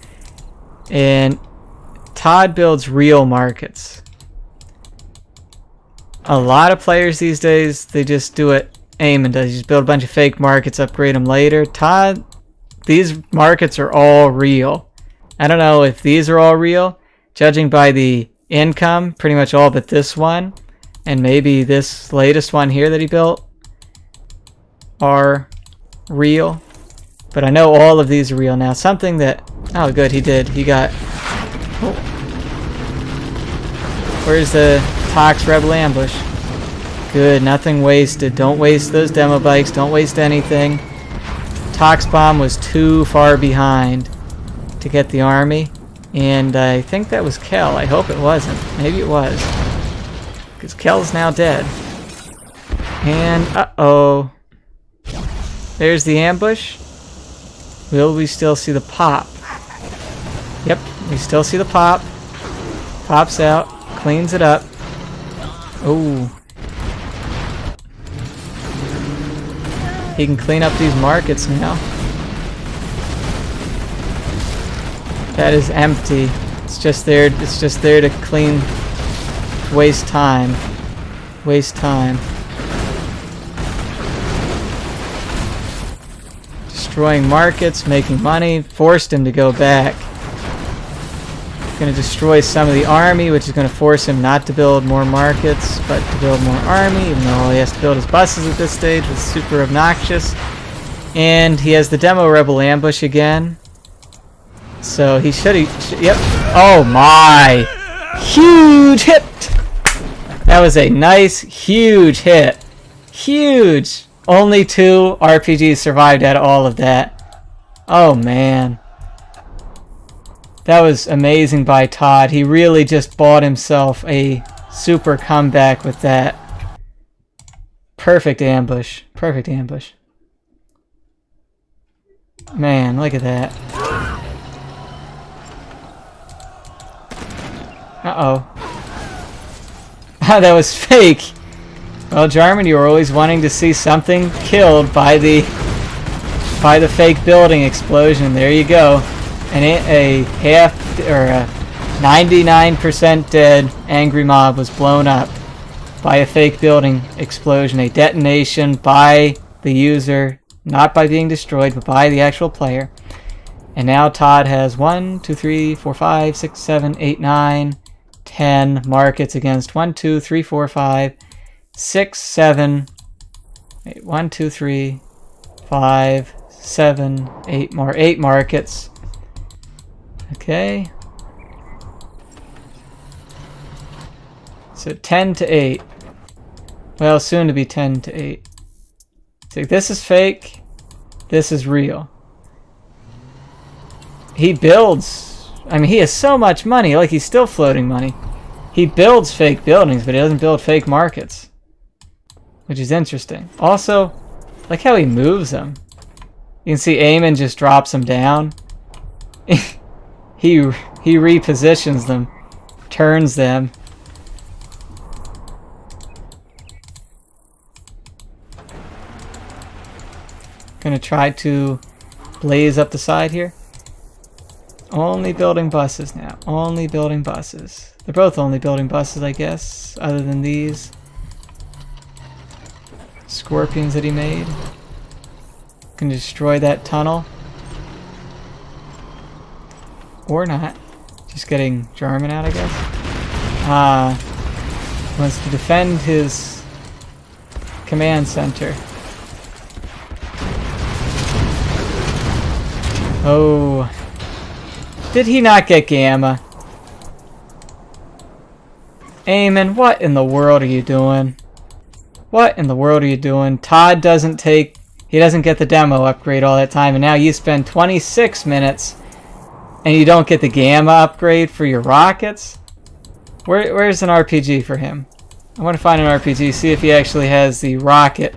And Todd builds real markets. A lot of players these days, they just do it. Amon does. You just build a bunch of fake markets, upgrade them later. Todd, these markets are all real. I don't know if these are all real. Judging by the income, pretty much all but this one. And maybe this latest one here that he built are real. But I know all of these are real now. Something that... Oh, good, he did. He got... Oh. Where's the Tox Rebel Ambush? Good, nothing wasted. Don't waste those demo bikes. Don't waste anything. Tox Bomb was too far behind to get the army. And I think that was Kel. I hope it wasn't. Maybe it was. Because Kel's now dead. And, uh-oh. There's the ambush. Will we still see the pop? Yep, we still see the pop. Pops out. Cleans it up. Oh. He can clean up these markets now. That is empty. It's just there to clean, waste time. Waste time. Destroying markets, making money, forced him to go back. Going to destroy some of the army, which is going to force him not to build more markets, but to build more army, even though all he has to build is buses at this stage, which is super obnoxious. And he has the Demo Rebel Ambush again. So he should... Yep. Oh my! Huge hit! That was a nice, huge hit. Huge! Only 2 RPGs survived out of all of that. Oh man. That was amazing by Todd. He really just bought himself a super comeback with that. Perfect ambush. Perfect ambush. Man, look at that. Uh-oh. That was fake. Well, Jarman, you were always wanting to see something killed by the fake building explosion. There you go. And a 99% dead angry mob was blown up by a fake building explosion. A detonation by the user, not by being destroyed, but by the actual player. And now Todd has 1, 2, 3, 4, 5, 6, 7, 8, 9, 10 markets against 1, 2, 3, 4, 5, 6, 7, 8, 1, 2, 3, 5, 7, 8 more. 8 markets. Okay. So 10 to 8. Well, soon to be 10 to 8. So this is fake. This is real. He builds. I mean, he has so much money. Like, he's still floating money. He builds fake buildings, but he doesn't build fake markets. Which is interesting. Also, like how he moves them. You can see Eamon just drops them down. He repositions them. Turns them. Gonna try to blaze up the side here. Only building buses now. Only building buses. They're both only building buses, I guess, other than these scorpions that he made. Can destroy that tunnel. Or not. Just getting Jarman out, I guess. Wants to defend his command center. Oh. Did he not get Gamma? Eamon, what in the world are you doing? What in the world are you doing? Todd doesn't get the demo upgrade all that time, and now you spend 26 minutes and you don't get the Gamma upgrade for your rockets? Where's an RPG for him? I want to find an RPG, see if he actually has the rocket.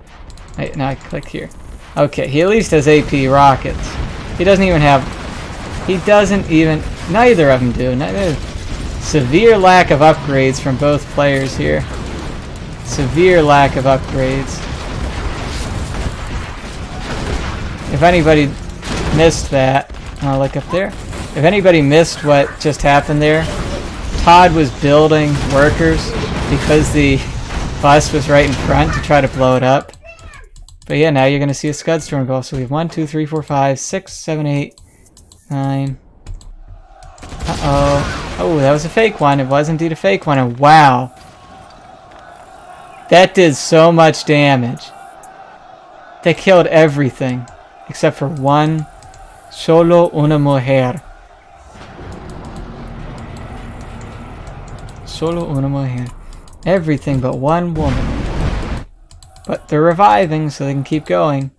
Now I click here. Okay, he at least has AP rockets. He doesn't even have... Neither of them do. Severe lack of upgrades from both players here. Severe lack of upgrades. If anybody missed that, I'll look up there. If anybody missed what just happened there, Todd was building workers because the bus was right in front to try to blow it up. But yeah, now you're going to see a Scud Storm go off. So we have 1, 2, 3, 4, 5, 6, 7, 8, 9. Uh-oh. Oh, that was a fake one. It was indeed a fake one. And wow. That did so much damage. They killed everything. Except for one. Solo una mujer. Solo una mujer. Everything but one woman. But they're reviving, so they can keep going.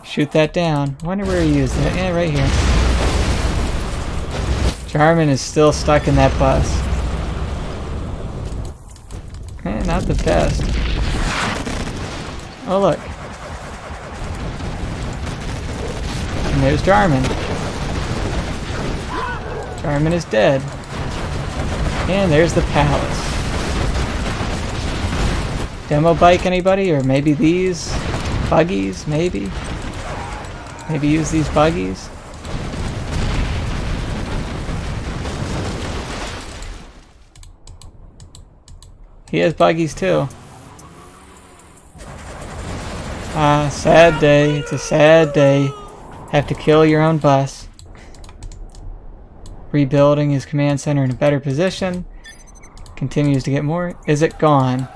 Shoot that down. Wonder where he used that. Yeah, right here. Jarman is still stuck in that bus. Not the best. Oh, look. And there's Jarman. Jarman is dead. And there's the palace. Demo bike, anybody? Or maybe these buggies, maybe? Maybe use these buggies? He has buggies too. Sad day. It's a sad day. Have to kill your own bus. Rebuilding his command center in a better position. Continues to get more. Is it gone?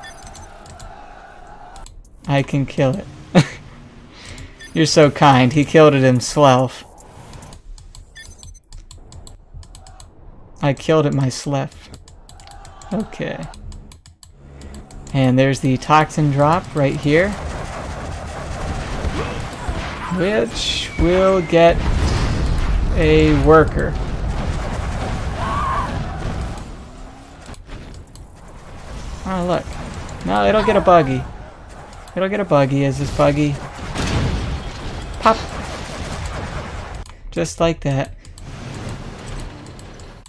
I can kill it. You're so kind. He killed it himself. I killed it myself. Okay. And there's the toxin drop right here. Which will get a worker. Oh, look. No, it'll get a buggy. It'll get a buggy as this buggy. Pop! Just like that.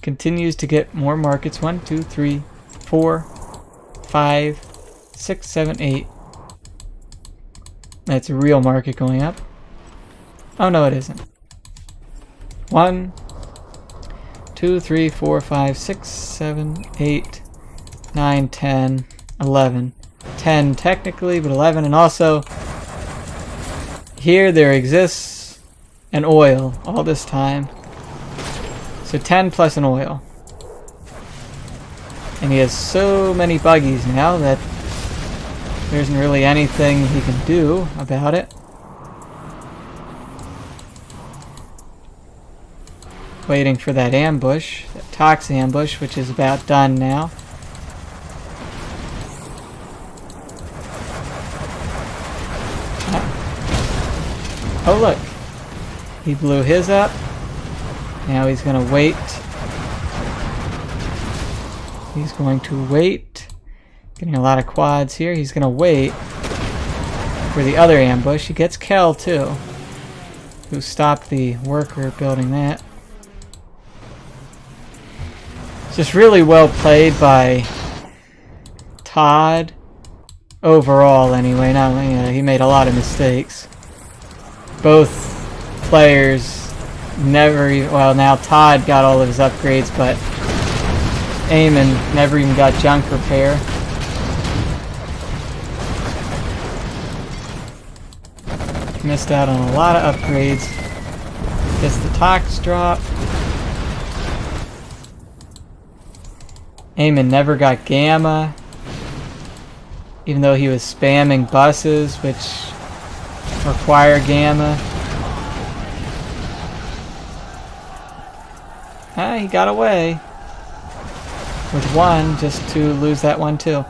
Continues to get more markets. 1, 2, 3, 4, 5, 6, 7, 8. That's a real market going up. Oh no, it isn't. 1, 2, 3, 4, 5, 6, 7, 8, 9, 10, 11. 10 technically, but 11. And also, here there exists an oil all this time. So 10 plus an oil. And he has so many buggies now that there isn't really anything he can do about it. Waiting for that ambush, that tox ambush, which is about done now. Oh look, he blew his up. Now he's gonna wait. He's going to wait. Getting a lot of quads here. He's gonna wait for the other ambush. He gets Kel too, who stopped the worker building that. It's just really well played by Todd overall anyway. Not only, he made a lot of mistakes. Both players never even, well, now Todd got all of his upgrades, but Eamon never even got junk repair. Missed out on a lot of upgrades. Gets the tox drop. Eamon never got gamma, even though he was spamming buses, which require gamma. Ah, he got away with one, just to lose that one too.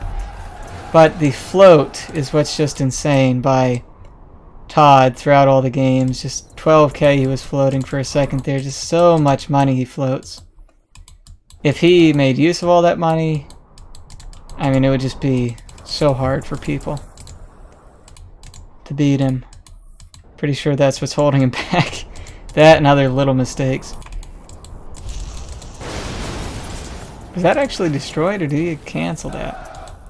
But the float is what's just insane by Todd throughout all the games. Just 12k he was floating for a second there. Just so much money he floats. If he made use of all that money, I mean, it would just be so hard for people to beat him. Pretty sure that's what's holding him back. That and other little mistakes. Was that actually destroyed, or did he cancel that?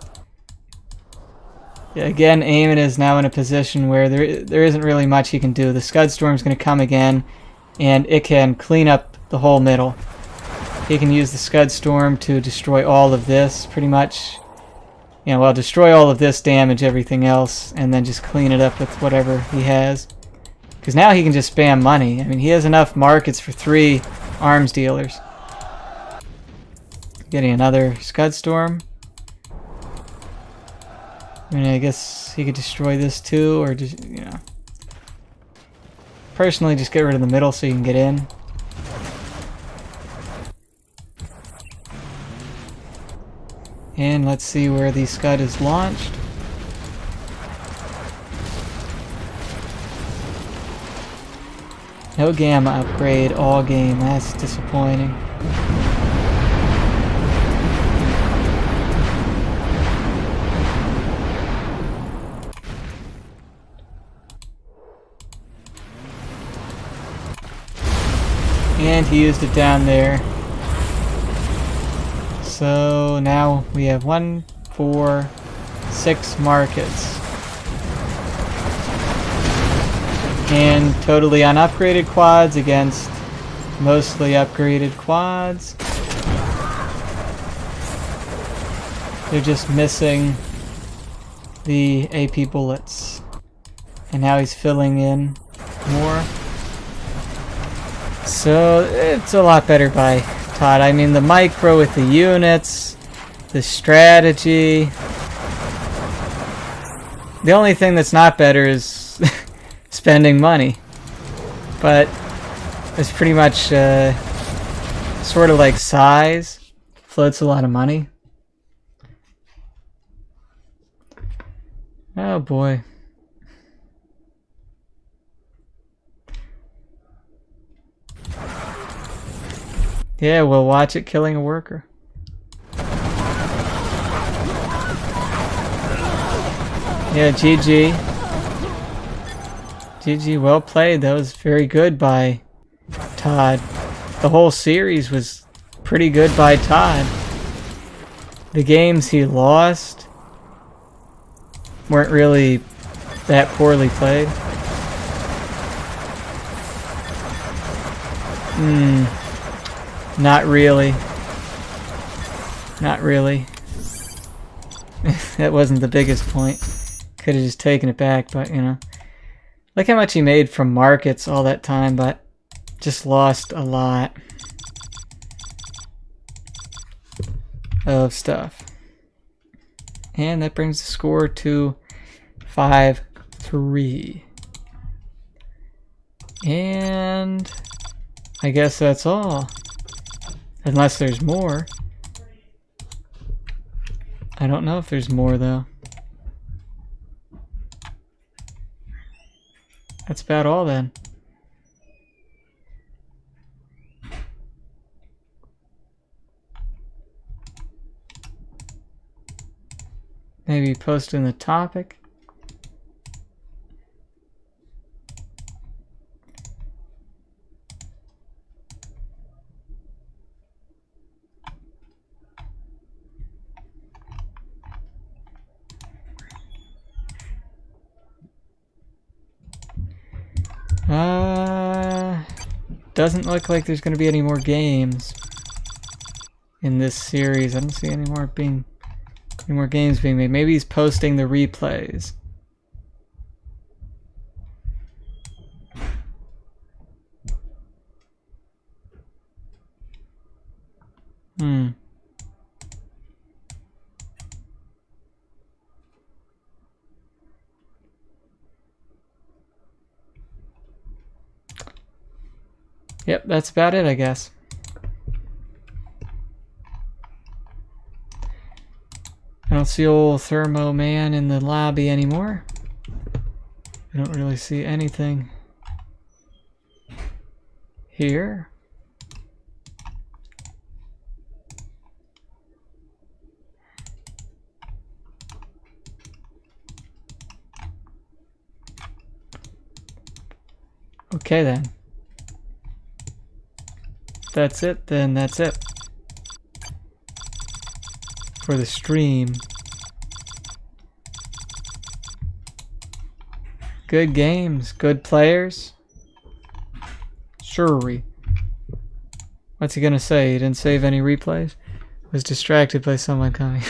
Yeah, again, Eamon is now in a position where there isn't really much he can do. The Scud Storm's going to come again, and it can clean up the whole middle. He can use the Scud Storm to destroy all of this, pretty much. You know, well, destroy all of this, damage everything else, and then just clean it up with whatever he has. Because now he can just spam money. I mean, he has enough markets for 3 arms dealers. Getting another Scud Storm. I mean, I guess he could destroy this too, or just, you know. Personally, just get rid of the middle so you can get in. And let's see where the Scud is launched. No gamma upgrade all game. That's disappointing. And he used it down there. So now we have 1, 4, 6 markets. And totally unupgraded quads against mostly upgraded quads. They're just missing the AP bullets. And now he's filling in more. So it's a lot better by Todd. I mean, the micro with the units, the strategy. The only thing that's not better is spending money. But it's pretty much sort of like size. Floats a lot of money. Oh boy. Yeah, we'll watch it killing a worker. Yeah, GG. GG, well played. That was very good by Todd. The whole series was pretty good by Todd. The games he lost weren't really that poorly played. Not really. Not really. That wasn't the biggest point. Could have just taken it back, but you know. Look how much he made from markets all that time, but just lost a lot of stuff. And that brings the score to 5-3. And I guess that's all. Unless there's more. I don't know if there's more though. That's about all then. Maybe posting the topic. Doesn't look like there's going to be any more games in this series. I don't see any more games being made. Maybe he's posting the replays. Yep, that's about it, I guess. I don't see old Thermo Man in the lobby anymore. I don't really see anything here. Okay then. That's it, then that's it for the stream. Good games, good players. Sure. What's he gonna say? He didn't save any replays? Was distracted by someone coming.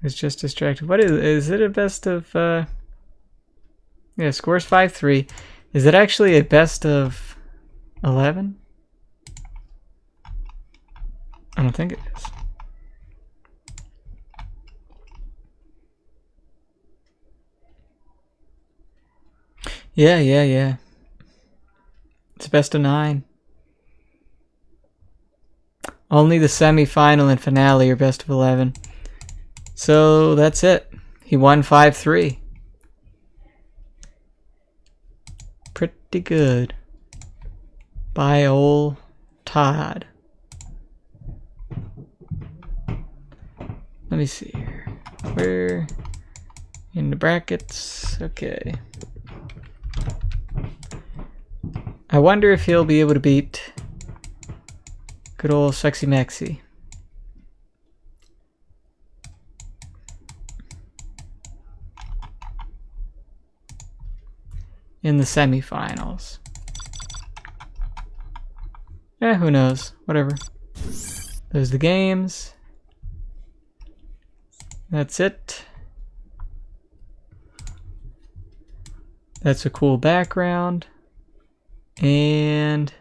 Was just distracted. What is it a best of yeah, scores 5-3. Is it actually a best of 11? I don't think it is. Yeah. It's best of 9. Only the semi-final and finale are best of 11. So that's it. He won 5-3. Pretty good. By old Todd. Let me see here. We're in the brackets. Okay. I wonder if he'll be able to beat good old Sexy Maxi. In the semifinals. Eh, who knows? Whatever. There's the games. That's it. That's a cool background. And